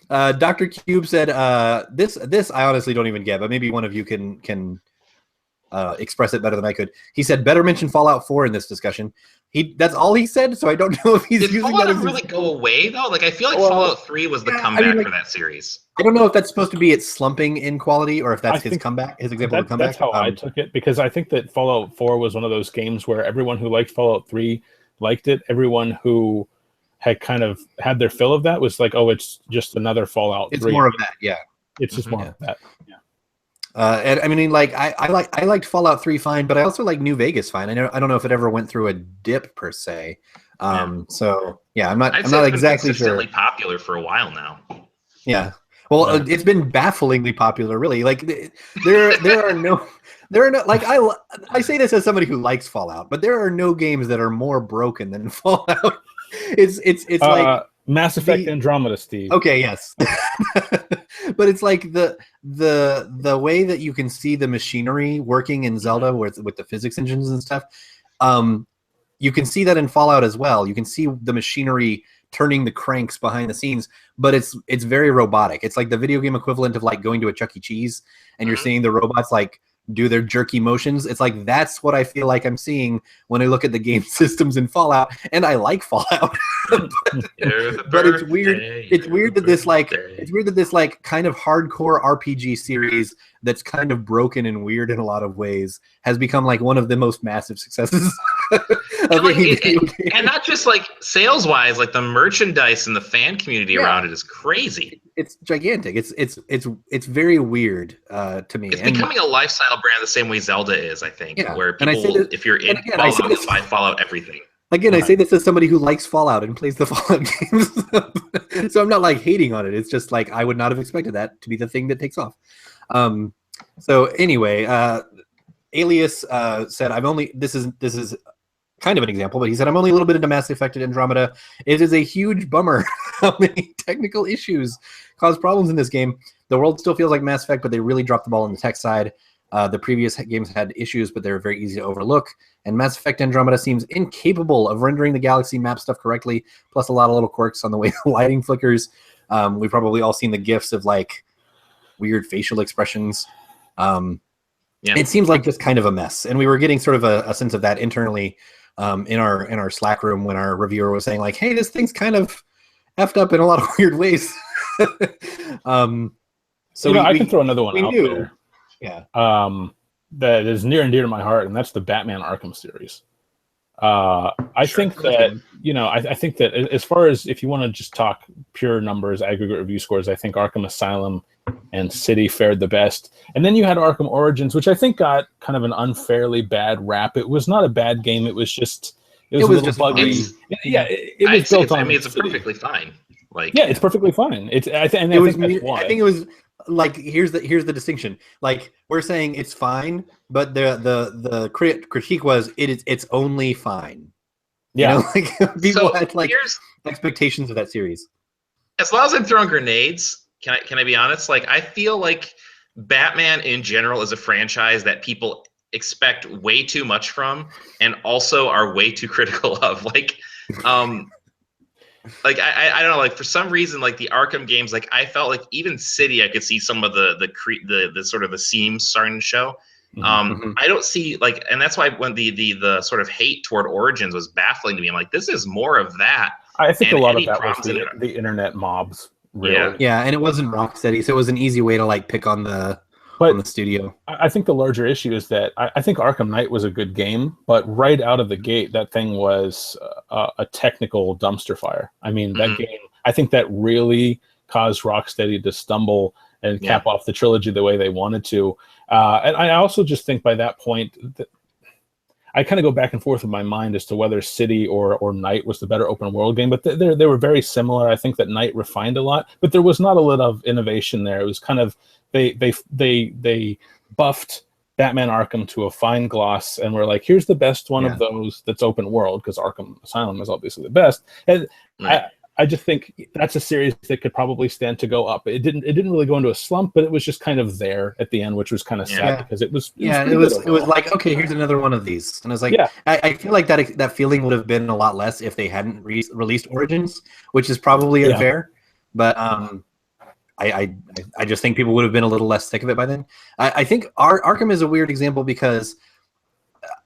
Dr. Cube said, this I honestly don't even get, but maybe one of you can express it better than I could. He said, better mention Fallout 4 in this discussion. That's all he said, so I don't know if he's using Fallout that as really go away though. Like, I feel like Fallout 3 was the comeback for that series. I don't know if that's supposed to be it slumping in quality or if that's his comeback, his example of comeback. That's how I took it, because I think that Fallout 4 was one of those games where everyone who liked Fallout 3 liked it. Everyone who had kind of had their fill of that was like, oh, it's just another Fallout 3. It's more of that, yeah. It's just more of that, yeah. And I mean, like, I liked Fallout 3 fine, but I also like New Vegas fine. I don't know if it ever went through a dip per se. So yeah, I'm not exactly sure. It's been popular for a while now. Yeah. Well, it's been bafflingly popular, really. Like there are no like I say this as somebody who likes Fallout, but there are no games that are more broken than Fallout. It's like Mass Effect Andromeda, Steve. Okay, yes. But it's like the way that you can see the machinery working in Zelda with the physics engines and stuff. You can see that in Fallout as well. You can see the machinery turning the cranks behind the scenes, but it's very robotic. It's like the video game equivalent of like going to a Chuck E. Cheese and you're seeing the robots like do their jerky motions. It's like that's what I feel like I'm seeing when I look at the game systems in Fallout, and I like Fallout. but it's weird. It's weird that this kind of hardcore RPG series that's kind of broken and weird in a lot of ways has become like one of the most massive successes and not just like sales wise, like the merchandise and the fan community around it is crazy. It's gigantic. It's very weird to me. It's becoming a lifestyle brand the same way Zelda is, I think. Yeah. Where people, if you're in Fallout, you buy Fallout everything. Again, I say this as somebody who likes Fallout and plays the Fallout games, so I'm not like hating on it. It's just like I would not have expected that to be the thing that takes off. So anyway, Alias said, "I've only this is kind of an example, but he said I'm only a little bit into Mass Effect and Andromeda. It is a huge bummer how many technical issues cause problems in this game. The world still feels like Mass Effect, but they really dropped the ball on the tech side. The previous games had issues, but they're very easy to overlook. And Mass Effect Andromeda seems incapable of rendering the galaxy map stuff correctly, plus a lot of little quirks on the way the lighting flickers. We've probably all seen the GIFs of like weird facial expressions. It seems like just kind of a mess. And we were getting sort of a sense of that internally in our Slack room when our reviewer was saying like, hey, this thing's kind of effed up in a lot of weird ways. So I can throw another one out knew, there. Yeah. That is near and dear to my heart, and that's the Batman Arkham series. I think that I think that as far as if you want to just talk pure numbers, aggregate review scores, I think Arkham Asylum and City fared the best. And then you had Arkham Origins, which I think got kind of an unfairly bad rap. It was not a bad game. It was just a little just buggy. It was built on. It's perfectly fine. It's perfectly fine. I think that's why. I think it was like here's the distinction. Like we're saying it's fine, but the critique was it's only fine. Yeah, people had expectations of that series. As long as I'm throwing grenades, can I be honest? I feel like Batman in general is a franchise that people expect way too much from, and also are way too critical of. I don't know. For some reason, the Arkham games, I felt like even City, I could see some of the sort of the seams starting to show. I don't see and that's why when the sort of hate toward Origins was baffling to me. I'm like, this is more of that. I think a lot of that was the internet mobs. Really. Yeah, and it wasn't Rocksteady, so it was an easy way to pick on the studio. I think the larger issue is that I think Arkham Knight was a good game, but right out of the gate, that thing was a technical dumpster fire. I mean, that game, I think that really caused Rocksteady to stumble and cap off the trilogy the way they wanted to. And I also just think by that point, I kind of go back and forth in my mind as to whether City or Knight was the better open world game, but they were very similar. I think that Knight refined a lot, but there was not a lot of innovation there. It was kind of they buffed Batman Arkham to a fine gloss, and we're like, here's the best one of those that's open world, because Arkham Asylum is obviously the best. And I just think that's a series that could probably stand to go up. It didn't really go into a slump, but it was just kind of there at the end, which was kind of sad because it was like, okay, here's another one of these. And I was like, I feel like that feeling would have been a lot less if they hadn't released Origins, which is probably unfair. But I just think people would have been a little less sick of it by then. I think Arkham is a weird example because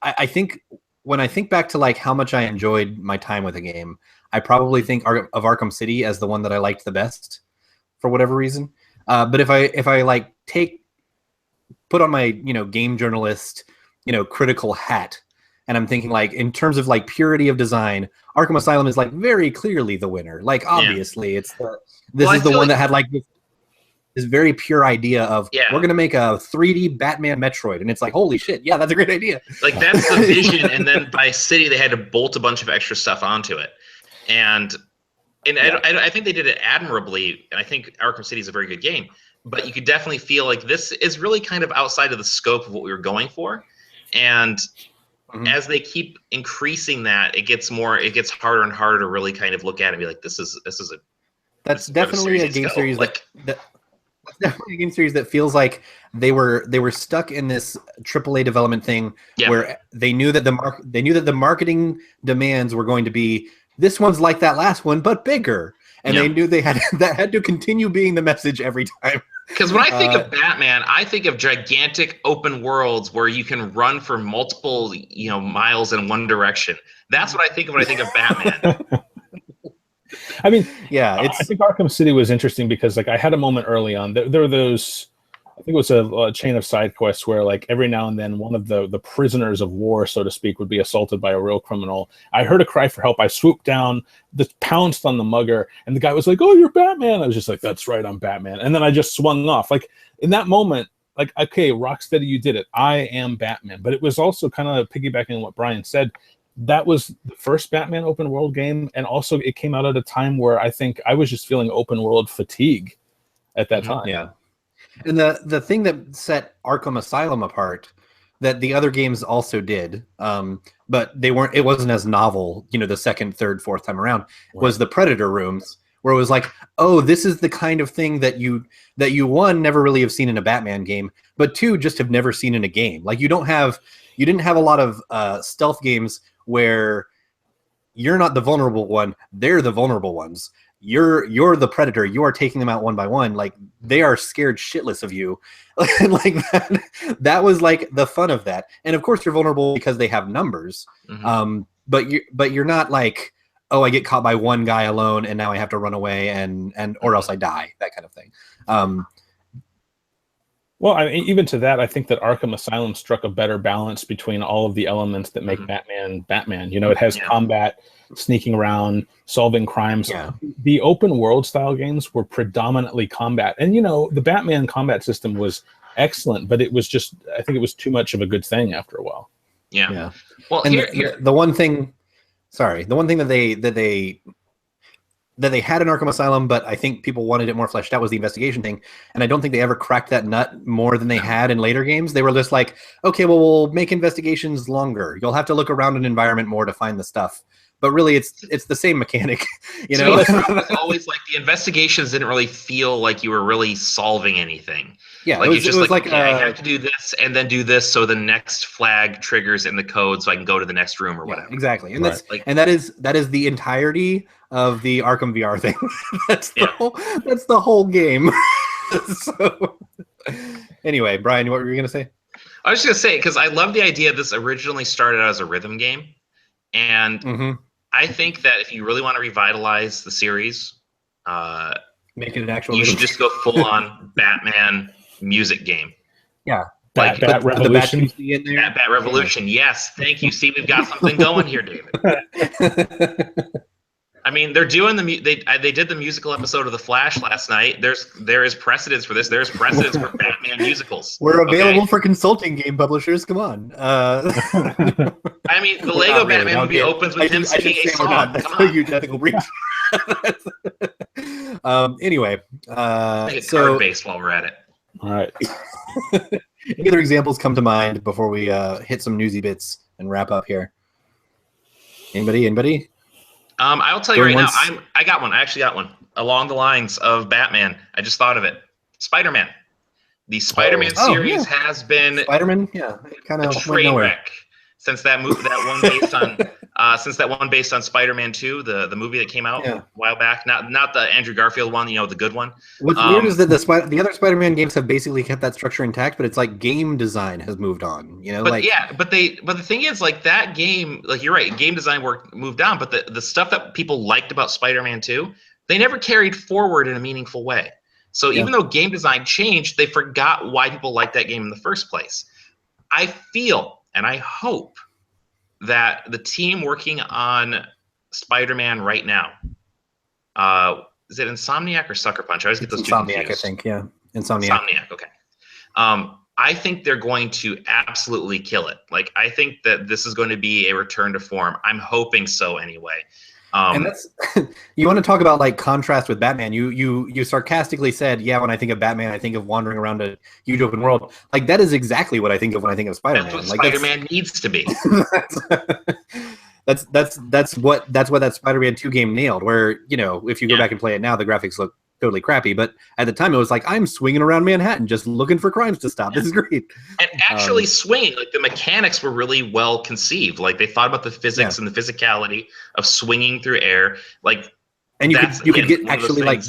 I think when I think back to how much I enjoyed my time with a game, I probably think of Arkham City as the one that I liked the best for whatever reason. But if I put on my game journalist critical hat, and I'm thinking in terms of purity of design, Arkham Asylum is very clearly the winner. Obviously it's this is the one that had this very pure idea of we're gonna make a 3D Batman Metroid, and it's holy shit, yeah, that's a great idea. That's the vision, and then by City they had to bolt a bunch of extra stuff onto it, and I think they did it admirably, and I think Arkham City is a very good game. But you could definitely feel this is really kind of outside of the scope of what we were going for, and as they keep increasing that, it gets harder and harder to really kind of look at it and be like, this is a. That's definitely a game series that's definitely a game series that feels like they were stuck in this AAA development thing where they knew that the marketing demands were going to be, this one's like that last one but bigger, and they knew that had to continue being the message every time. Because when I think of Batman, I think of gigantic open worlds where you can run for multiple miles in one direction. That's what I think of when I think of Batman. I mean, I think Arkham City was interesting because I had a moment early on. There were those, I think it was a chain of side quests where every now and then one of the prisoners of war, so to speak, would be assaulted by a real criminal. I heard a cry for help. I swooped down, pounced on the mugger, and the guy was like, "Oh, you're Batman." I was just like, "That's right, I'm Batman." And then I just swung off. In that moment, okay, Rocksteady, you did it. I am Batman. But it was also kind of piggybacking on what Brian said. That was the first Batman open world game, and also it came out at a time where I think I was just feeling open world fatigue at that time. Yeah. And the thing that set Arkham Asylum apart, that the other games also did, but it wasn't as novel, the second, third, fourth time around, was the Predator rooms, where it was oh, this is the kind of thing that you one, never really have seen in a Batman game, but two, just have never seen in a game. You didn't have a lot of stealth games where you're not the vulnerable one, they're the vulnerable ones. You're the predator, you are taking them out one by one. They are scared shitless of you. And that was the fun of that. And of course you're vulnerable because they have numbers. But you're not oh, I get caught by one guy alone, and now I have to run away, and or else I die, that kind of thing. Well, I mean, even to that, I think that Arkham Asylum struck a better balance between all of the elements that make Batman Batman. You know, it has combat, sneaking around, solving crimes. Yeah. The open world style games were predominantly combat. And, you know, the Batman combat system was excellent, but it was just, I think it was too much of a good thing after a while. Yeah. Well, and here. The one thing that they had in Arkham Asylum, but I think people wanted it more fleshed out, was the investigation thing. And I don't think they ever cracked that nut more than they had in later games. They were just like, okay, well, we'll make investigations longer. You'll have to look around an environment more to find the stuff. But really, it's the same mechanic, you know? It was always like the investigations didn't really feel like you were really solving anything. Yeah, like it was like okay, I have to do this and then do this, so the next flag triggers in the code, so I can go to the next room or whatever. Exactly, and that is the entirety of the Arkham VR thing. That's the whole game. So, anyway, Brian, what were you gonna say? I was just gonna say, because I love the idea this originally started out as a rhythm game, and I think that if you really want to revitalize the series, make it an actual. You should just go full on Batman music game. Yeah. Bat Revolution. Bat Revolution. Yes. Thank you. See, we've got something going here, David. I mean, they're doing they did the musical episode of The Flash last night. There is precedence for this. There's precedence for Batman musicals. We're available for consulting game publishers. Come on. I mean, the Lego Batman movie opens with him singing a song. That's a huge ethical breach. Anyway, card based while we're at it. All right. Any other examples come to mind before we hit some newsy bits and wrap up here? Anybody? I will tell you right now. I got one. I actually got one along the lines of Batman. I just thought of it. Spider-Man. The Spider-Man series has been Spider-Man. Yeah, kind of train wreck since that movie, since that one based on Spider-Man 2, the movie that came out a while back. Not the Andrew Garfield one, the good one. What's weird is that the other Spider-Man games have basically kept that structure intact, but it's like game design has moved on. But the thing is, like, that game, like, you're right, game design moved on, but the stuff that people liked about Spider-Man 2, they never carried forward in a meaningful way. So even though game design changed, they forgot why people liked that game in the first place. I feel and I hope that the team working on Spider-Man right now, is it Insomniac or Sucker Punch? I always get those two confused. Insomniac, I think, yeah. Insomniac, okay. I think they're going to absolutely kill it. Like, I think that this is going to be a return to form. I'm hoping so anyway. And that's you want to talk about like contrast with Batman. You sarcastically said, yeah, when I think of Batman, I think of wandering around a huge open world. Like, that is exactly what I think of when I think of Spider-Man. That's what Spider-Man needs to be. that's what that Spider-Man 2 game nailed. Where, if you go back and play it now, the graphics look totally crappy. But at the time, it was like, I'm swinging around Manhattan just looking for crimes to stop. This is great. And actually swinging, like, the mechanics were really well conceived. Like, they thought about the physics and the physicality of swinging through air. Like, and you could get actually like.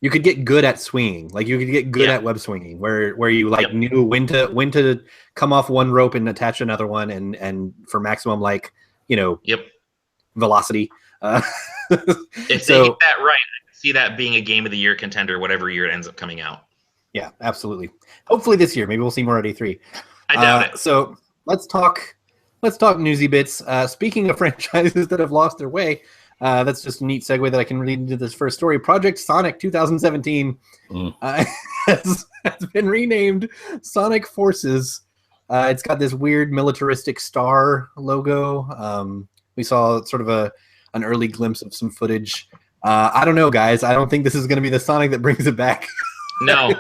You could get good at swinging, like you could get good at web swinging, where you like knew when to come off one rope and attach another one, and for maximum velocity. If they get that right, I can see that being a game of the year contender, whatever year it ends up coming out. Yeah, absolutely. Hopefully this year, maybe we'll see more at E3. I doubt it. So let's talk newsy bits. Speaking of franchises that have lost their way. That's just a neat segue that I can read into this first story. Project Sonic 2017 has been renamed Sonic Forces. It's got this weird militaristic star logo. We saw sort of an early glimpse of some footage. I don't know, guys. I don't think this is going to be the Sonic that brings it back. No,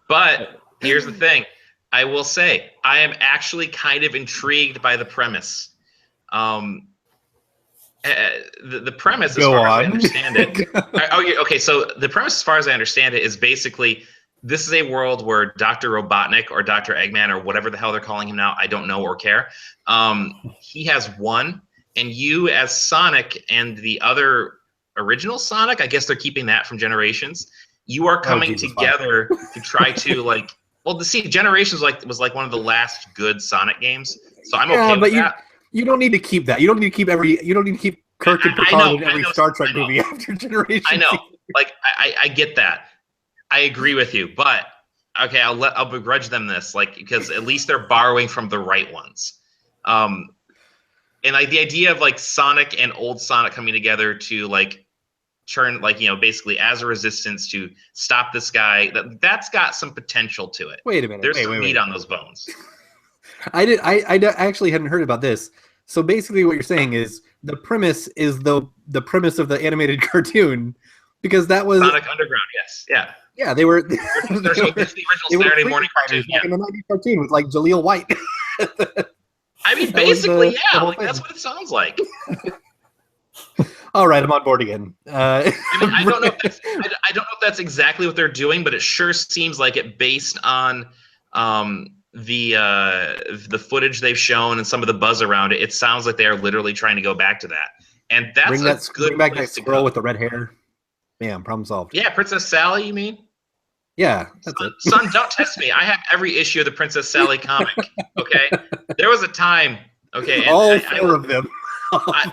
but here's the thing. I will say I am actually kind of intrigued by the premise. The premise, as far as I understand it. Okay. So the premise, as far as I understand it, is basically this is a world where Dr. Robotnik or Dr. Eggman or whatever the hell they're calling him now, I don't know or care. He has won, and you as Sonic and the other original Sonic, I guess they're keeping that from Generations. You are coming together to try to Generations was like one of the last good Sonic games. So I'm okay with that. You don't need to keep that. You don't need to keep Kirk and I Picard know, in every I know, Star Trek I know. movie after Generation. I know. Z. Like I get that. I agree with you, but okay, I'll begrudge them this, like, because at least they're borrowing from the right ones. And like the idea of like Sonic and old Sonic coming together to like turn, like, basically as a resistance to stop this guy, that's got some potential to it. Wait a minute. There's some wait. meat on those bones. I actually hadn't heard about this. So basically, what you're saying is the premise is the premise of the animated cartoon, because that was Sonic Underground. Yes, yeah. Yeah, they were. It's the original Saturday morning cartoon. Back in the 90s cartoon with like Jaleel White. I mean, basically, the like, that's what it sounds like. All right, I'm on board again. I mean, I don't know if that's exactly what they're doing, but it sure seems like it based on the footage they've shown and some of the buzz around it. It sounds like they are literally trying to go back to that, and that's bring back that girl with the red hair. Bam, problem solved. Yeah, Princess Sally, you mean? Yeah, that's it. Son, don't test me. I have every issue of the Princess Sally comic. Okay, there was a time. Okay, and all four of them. I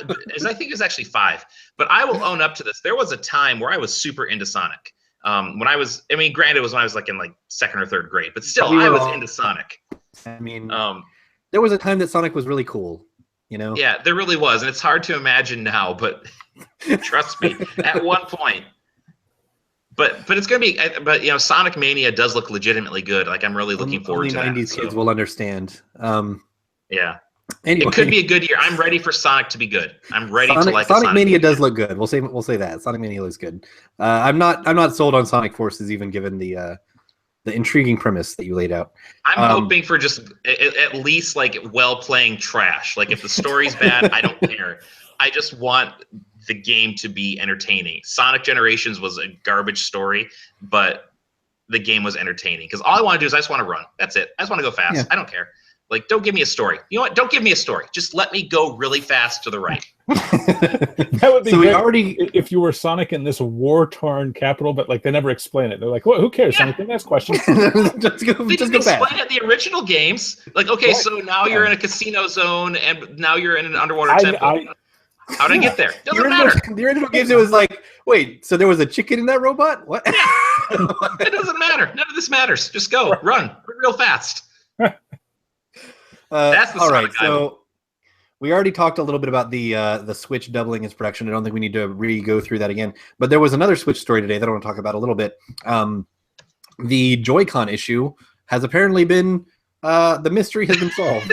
think it was actually 5, but I will own up to this. There was a time where I was super into Sonic. When I was, granted, it was when I was like in like 2nd or 3rd grade, but still, I was into Sonic. I mean, there was a time that Sonic was really cool. Yeah, there really was, and it's hard to imagine now, but trust me, at one point. But it's gonna be. But Sonic Mania does look legitimately good. Like, I'm really looking forward to that. Only 90s kids will understand. Yeah. Anyway. It could be a good year. I'm ready for Sonic to be good. I'm ready to like Sonic Mania does look good. We'll say that Sonic Mania looks good. I'm not sold on Sonic Forces, even given the intriguing premise that you laid out. I'm hoping for just at least like well-playing trash. Like, if the story's bad, I don't care. I just want the game to be entertaining. Sonic Generations was a garbage story, but the game was entertaining, because all I want to do is I just want to run. That's it. I just want to go fast. Yeah. I don't care. Like, don't give me a story. You know what? Don't give me a story. Just let me go really fast to the right. That would be great if you were Sonic in this war-torn capital, but like they never explain it. They're like, well, who cares? Yeah. Sonic, the next question. just go explain fast. it in the original games. Like, okay, so now you're in a casino zone, and now you're in an underwater temple. How'd I get there? Doesn't matter. The original games, it was like, wait, so there was a chicken in that robot? What? Yeah. It doesn't matter. None of this matters. Just go. Run real fast. That's the all right. Sonic So we already talked a little bit about the Switch doubling its production. I don't think we need to go through that again. But there was another Switch story today that I want to talk about a little bit. The Joy-Con issue has apparently been the mystery has been solved.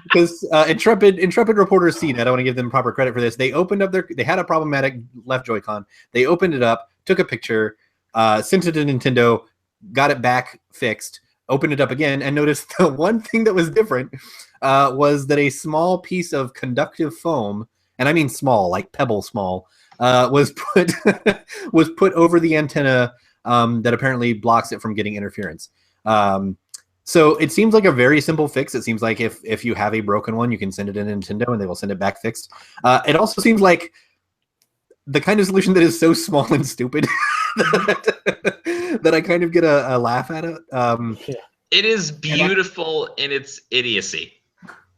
Because intrepid reporter CNET, I want to give them proper credit for this. They opened up they had a problematic left Joy-Con. They opened it up, took a picture, sent it to Nintendo, got it back fixed, opened it up again, and noticed the one thing that was different was that a small piece of conductive foam, and I mean small, like pebble small, was put over the antenna that apparently blocks it from getting interference. So it seems like a very simple fix. It seems like if you have a broken one, you can send it to Nintendo and they will send it back fixed. It also seems like the kind of solution that is so small and stupid that I kind of get a laugh at it. It is beautiful in its idiocy.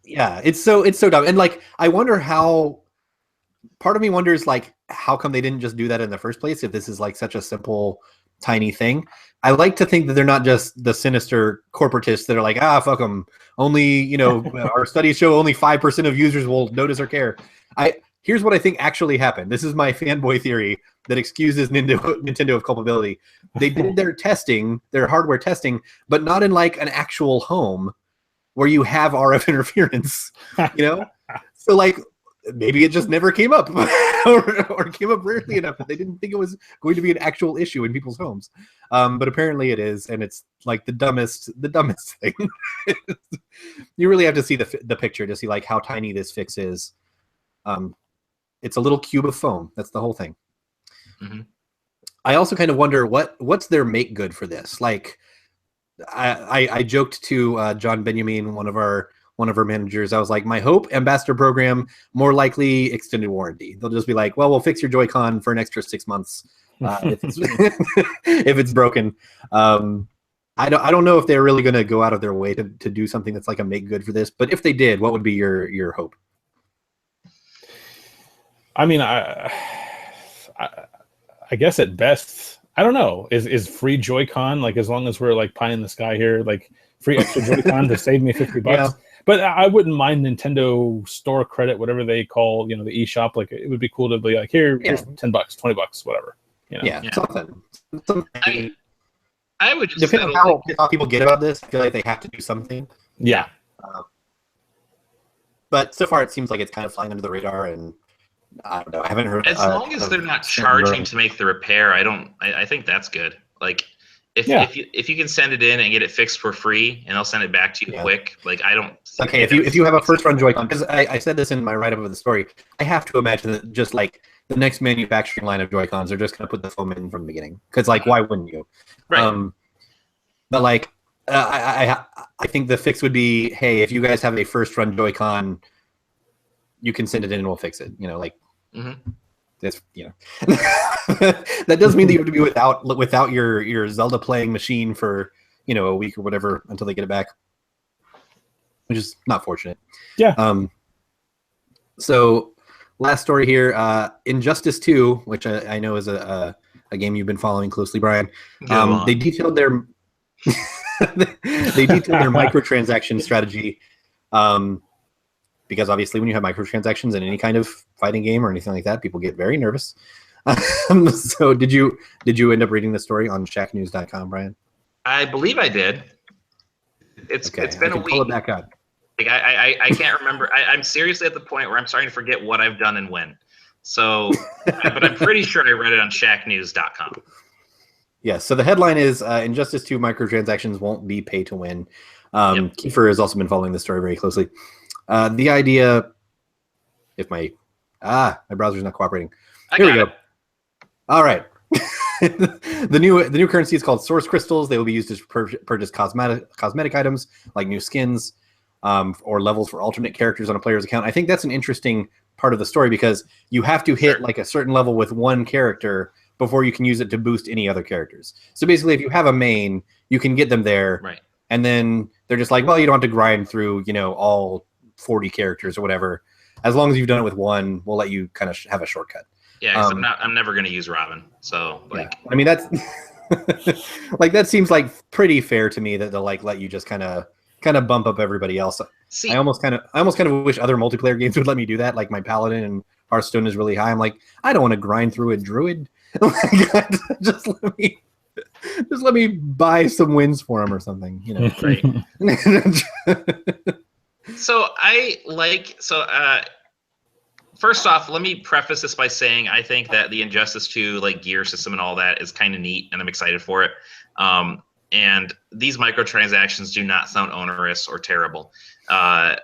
Yeah, it's so dumb. And like, I wonder how. Part of me wonders, like, how come they didn't just do that in the first place if this is like such a simple, tiny thing. I like to think that they're not just the sinister corporatists that are like, fuck them. Only, our studies show only 5% of users will notice or care. Here's what I think actually happened. This is my fanboy theory that excuses Nintendo of culpability. They did their testing, their hardware testing, but not in like an actual home where you have RF interference, So like, maybe it just never came up or came up rarely enough that they didn't think it was going to be an actual issue in people's homes. But apparently it is, and it's like the dumbest thing. You really have to see the picture to see like how tiny this fix is. It's a little cube of foam. That's the whole thing. Mm-hmm. I also kind of wonder what's their make good for this. Like I joked to John Benjamin, one of our managers. I was like, my hope, ambassador program, more likely extended warranty. They'll just be like, well, we'll fix your Joy-Con for an extra 6 months if it's broken. I don't know if they're really going to go out of their way to do something that's like a make good for this. But if they did, what would be your hope? I mean, I guess at best, I don't know. Is free Joy-Con, like, as long as we're like pie in the sky here, like free extra Joy-Con to save me $50? Yeah. But I wouldn't mind Nintendo store credit, whatever they call, the eShop. Like, it would be cool to be like, here's $10, $20, whatever. Yeah, Yeah. something. I would just Depending on how people get about this, I feel like they have to do something. Yeah. But so far, it seems like it's kind of flying under the radar, and I don't know. I haven't heard. As long as they're not charging to make the repair, I think that's good. Like, if you can send it in and get it fixed for free, and they'll send it back to you quick. Like, I don't. Okay, if you have a first run Joy-Con, because I said this in my write up of the story, I have to imagine that just like the next manufacturing line of Joy-Cons, they're just going to put the foam in from the beginning. Because like, why wouldn't you? Right. But like, I think the fix would be, hey, if you guys have a first run Joy-Con, you can send it in and we'll fix it. That's that does mean that you have to be without your Zelda playing machine for a week or whatever until they get it back, which is not fortunate. Yeah. So last story here, Injustice 2, which I know is a game you've been following closely, Brian. They detailed their microtransaction strategy. Because obviously when you have microtransactions in any kind of fighting game or anything like that, people get very nervous. So did you end up reading the story on Shacknews.com, Brian? I believe I did. It's been a week. Pull it back up. Like, I can't remember. I'm seriously at the point where I'm starting to forget what I've done and when. So, but I'm pretty sure I read it on Shacknews.com. Yeah, so the headline is Injustice 2 microtransactions won't be pay to win. Kiefer has also been following this story very closely. The idea, if my browser's not cooperating. Here we go. All right. The new currency is called Source Crystals. They will be used to purchase cosmetic items like new skins or levels for alternate characters on a player's account. I think that's an interesting part of the story because you have to hit like a certain level with one character before you can use it to boost any other characters. So basically, if you have a main, you can get them there, right? And then they're just like, well, you don't have to grind through, all 40 characters or whatever. As long as you've done it with one, we'll let you kind of have a shortcut. Yeah, I'm never going to use Robin. So like, I mean, that's like, that seems like pretty fair to me that they'll like let you just kind of bump up everybody else. See, I almost kind of wish other multiplayer games would let me do that. Like my Paladin and Hearthstone is really high. I'm like, I don't want to grind through a Druid. just let me buy some wins for him or something, Right. First off, let me preface this by saying I think that the Injustice 2 gear system and all that is kind of neat, and I'm excited for it. And these microtransactions do not sound onerous or terrible. I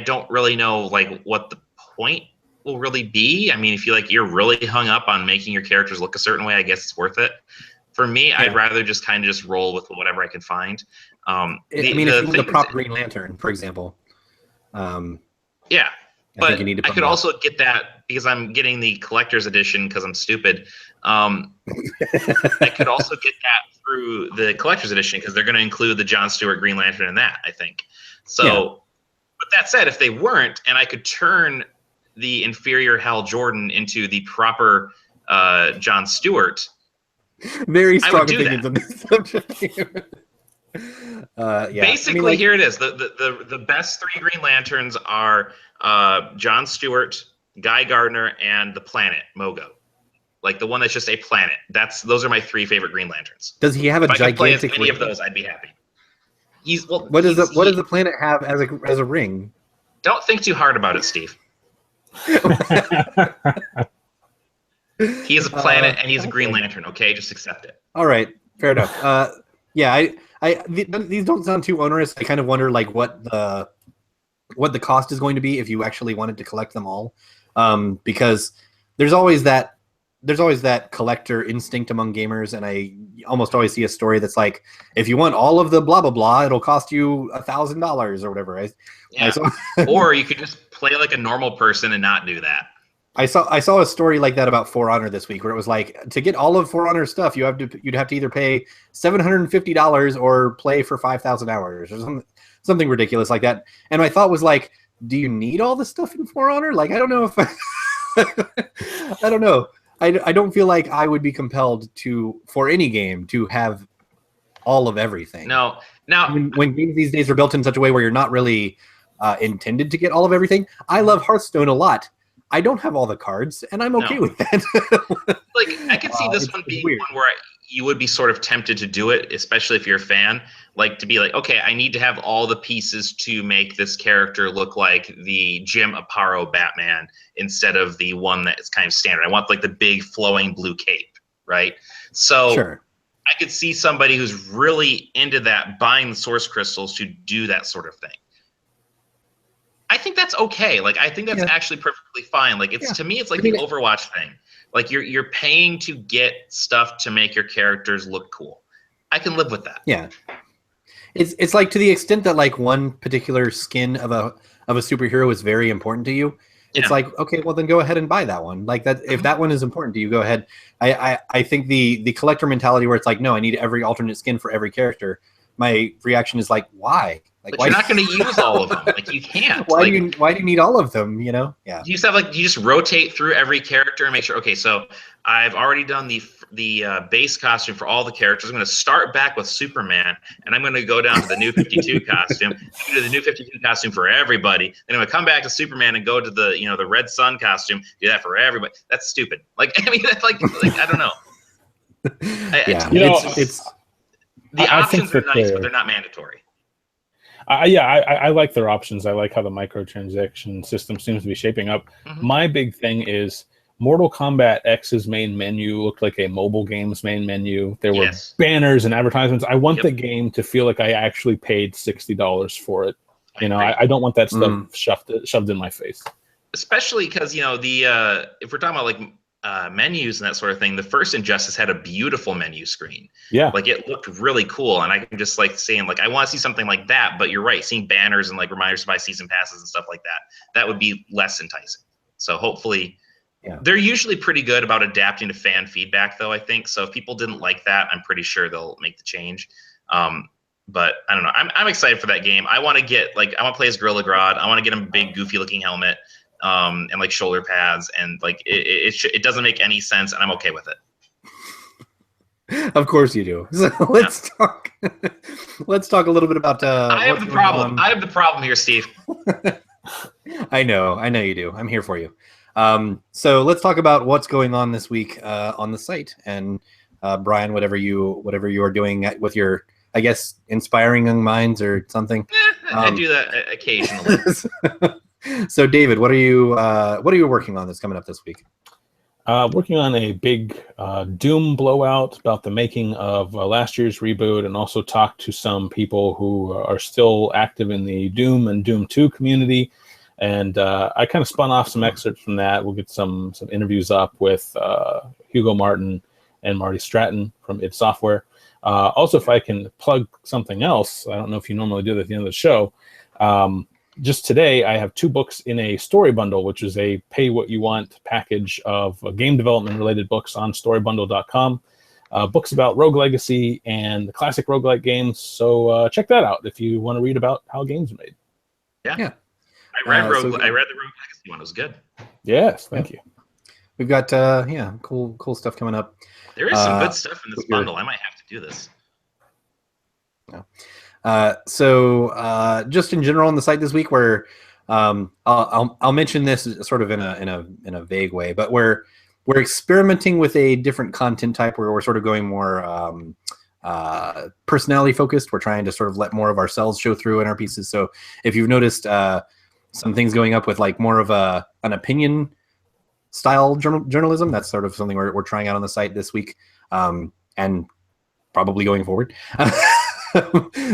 don't really know what the point will really be. I mean, if you're really hung up on making your characters look a certain way, I guess it's worth it. For me, I'd rather just roll with whatever I can find. If you want the proper Green Lantern, for example. Yeah, but I could also get that because I'm getting the collector's edition because I'm stupid. I could also get that through the collector's edition because they're going to include the Jon Stewart Green Lantern in that, I think. So, But that said, if they weren't, and I could turn the inferior Hal Jordan into the proper Jon Stewart, very strong opinions on this subject. Basically, here it is. The best three Green Lanterns are Jon Stewart, Guy Gardner, and the planet Mogo. Like the one that's just a planet. Those are my three favorite Green Lanterns. Does he have a gigantic? If I could play as any of those, I'd be happy. What does the planet have as a ring? Don't think too hard about it, Steve. He is a planet and he's a Green Lantern. Okay, just accept it. All right, fair enough. These don't sound too onerous. I kind of wonder what the cost is going to be if you actually wanted to collect them all, because there's always that collector instinct among gamers, and I almost always see a story that's like, if you want all of the blah blah blah, it'll cost you $1,000 or whatever. Or you could just play like a normal person and not do that. I saw a story like that about For Honor this week, where it was like, to get all of For Honor stuff, you'd have to either pay $750 or play for 5,000 hours or something ridiculous like that. And my thought was like, do you need all the stuff in For Honor? Like, I don't know if I don't know. I don't feel like I would be compelled for any game to have all of everything. No. Now, when games these days are built in such a way where you're not really intended to get all of everything. I love Hearthstone a lot. I don't have all the cards, and I'm okay with that. Like, I could see this one being weird. one where you would be sort of tempted to do it, especially if you're a fan. Like, to be like, okay, I need to have all the pieces to make this character look like the Jim Aparo Batman instead of the one that is kind of standard. I want, like, the big flowing blue cape, right? So Sure. I could see somebody who's really into that buying the source crystals to do that sort of thing. I think that's okay. Like, I think that's actually perfectly fine. Like, to me, it's like the Overwatch thing. Like, you're paying to get stuff to make your characters look cool. I can live with that. Yeah. It's like, to the extent that like one particular skin of a superhero is very important to you, it's like, okay, well then go ahead and buy that one. Like, that, if that one is important to you, go ahead. I think the collector mentality where it's like, no, I need every alternate skin for every character. My reaction is like, why? Like, but you're not going to use all of them. Like, you can't. Why do you need all of them? You know? Yeah. You just rotate through every character and make sure. Okay, so I've already done the base costume for all the characters. I'm going to start back with Superman, and I'm going to go down to the new 52 costume. Do the new 52 costume for everybody. Then I'm going to come back to Superman and go to the the Red Sun costume. Do that for everybody. That's stupid. Like, I mean, that's like I don't know. It's the options are nice, but they're not mandatory. I like their options. I like how the microtransaction system seems to be shaping up. Mm-hmm. My big thing is Mortal Kombat X's main menu looked like a mobile game's main menu. There were banners and advertisements. I want the game to feel like I actually paid $60 for it. I don't want that stuff shoved in my face. Especially because, if we're talking about like menus and that sort of thing, the first Injustice had a beautiful menu screen. Yeah. Like, it looked really cool. And I'm just like saying, like, I want to see something like that. But you're right, seeing banners and like reminders to buy season passes and stuff like that would be less enticing. So hopefully, they're usually pretty good about adapting to fan feedback, though, I think. So if people didn't like that, I'm pretty sure they'll make the change. But I don't know. I'm excited for that game. I want to play as Gorilla Grodd. I want to get him a big, goofy looking helmet. And like shoulder pads, and like it doesn't make any sense, and I'm okay with it. Of course you do. So let's talk. Let's talk a little bit about. I have the problem. I have the problem here, Steve. I know you do. I'm here for you. So let's talk about what's going on this week on the site. And Brian, whatever you are doing with your, I guess, inspiring young minds or something. I do that occasionally. So, David, what are you working on that's coming up this week? Working on a big Doom blowout about the making of last year's reboot, and also talk to some people who are still active in the Doom and Doom 2 community. And I kind of spun off some excerpts from that. We'll get some interviews up with Hugo Martin and Marty Stratton from id Software. Also, if I can plug something else, I don't know if you normally do that at the end of the show. Just today, I have 2 books in a story bundle, which is a pay-what-you-want package of game development-related books on storybundle.com. Books about Rogue Legacy and the classic roguelike games. So check that out if you want to read about how games are made. Yeah. I read the Rogue Legacy one. It was good. Yes, thank you. We've got cool stuff coming up. There is some good stuff in this bundle. I might have to do this. Yeah. So just in general on the site this week, where I'll mention this sort of in a vague way, but we're experimenting with a different content type where we're sort of going more personality focused. We're trying to sort of let more of ourselves show through in our pieces. So if you've noticed some things going up with like more of an opinion style journalism, that's sort of something we're trying out on the site this week, and probably going forward.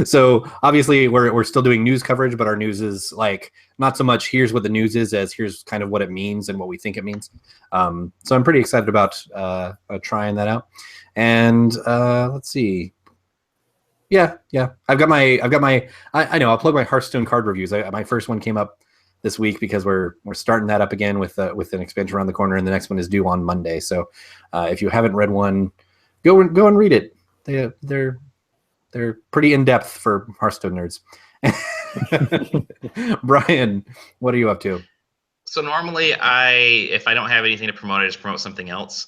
So obviously we're still doing news coverage, but our news is like not so much here's what the news is as here's kind of what it means and what we think it means. So I'm pretty excited about trying that out. And let's see. Yeah. I've got my. I know. I'll plug my Hearthstone card reviews. My first one came up this week because we're starting that up again with an expansion around the corner, and the next one is due on Monday. So if you haven't read one, go and read it. They're pretty in depth for Hearthstone nerds. Brian, what are you up to? So normally, if I don't have anything to promote, I just promote something else.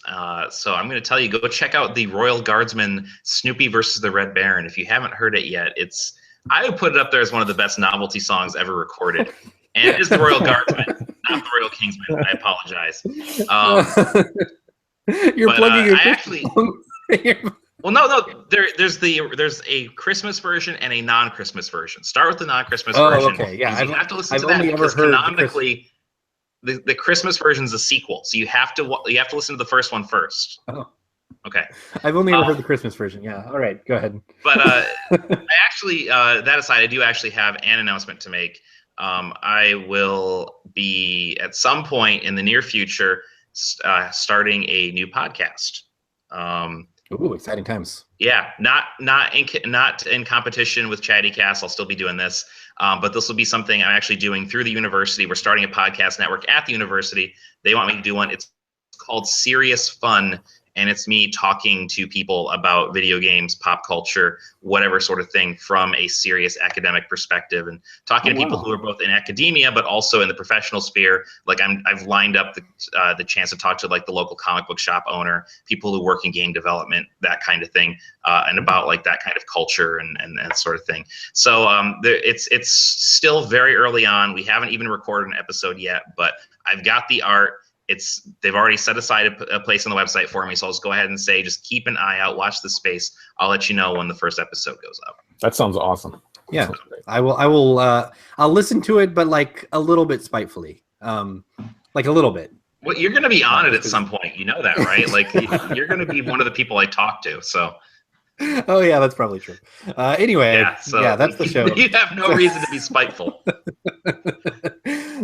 So I'm going to tell you, go check out the Royal Guardsman Snoopy versus the Red Baron. If you haven't heard it yet, I would put it up there as one of the best novelty songs ever recorded. And it is the Royal Guardsman, not the Royal Kingsman. I apologize. You're plugging your song. Well, no. There's a Christmas version and a non-Christmas version. Start with the non-Christmas version. Okay, yeah. You have to listen to that because canonically, the Christmas version is a sequel, so you have to listen to the first one first. Oh. Okay. I've only ever heard the Christmas version. Yeah. All right. Go ahead. But I actually, that aside, I do actually have an announcement to make. I will be at some point in the near future starting a new podcast. Ooh, exciting times. Yeah, not in competition with Chattycast. I'll still be doing this, but this will be something I'm actually doing through the university. We're starting a podcast network at the university. They want me to do one. It's called Serious Fun, and it's me talking to people about video games, pop culture, whatever sort of thing from a serious academic perspective, and talking to people who are both in academia but also in the professional sphere. Like I've lined up the chance to talk to like the local comic book shop owner, people who work in game development, that kind of thing, and about like that kind of culture and that sort of thing. So it's still very early on. We haven't even recorded an episode yet, but I've got the art. They've already set aside a place on the website for me, so I'll just go ahead and say, just keep an eye out, watch the space. I'll let you know when the first episode goes up. That sounds awesome. Yeah, I will. I'll listen to it, but like a little bit spitefully, like a little bit. Well, you're going to be on it at some point. You know that, right? Like you're going to be one of the people I talk to. So. Oh yeah, that's probably true. Anyway, yeah, that's the show. You have no reason to be spiteful.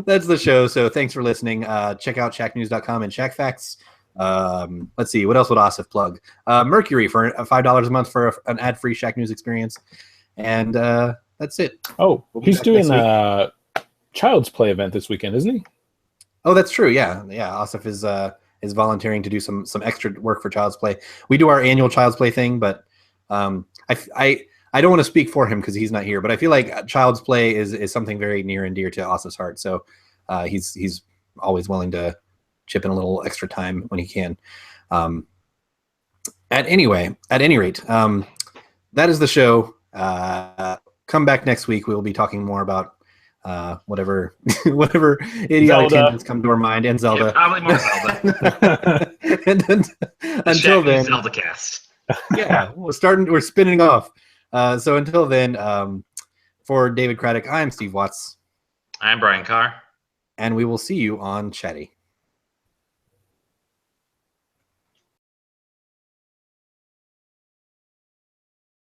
That's the show. So thanks for listening. Check out shacknews.com and Shackfacts. Let's see, what else would Asif plug? Mercury for $5 a month for an ad-free Shack News experience, and that's it. Oh, he's doing a Child's Play event this weekend, isn't he? Oh, that's true. Yeah. Asif is volunteering to do some extra work for Child's Play. We do our annual Child's Play thing, but I don't want to speak for him because he's not here, but I feel like Child's Play is something very near and dear to Asif's heart. So he's always willing to chip in a little extra time when he can. At any rate, that is the show. Come back next week. We will be talking more about whatever idiotic tangents come to our mind, and Zelda. Yeah, probably more Zelda. And then, until then, Zelda cast. Yeah, we're spinning off. So until then, for David Craddock, I'm Steve Watts. I'm Brian Carr. And we will see you on Chatty.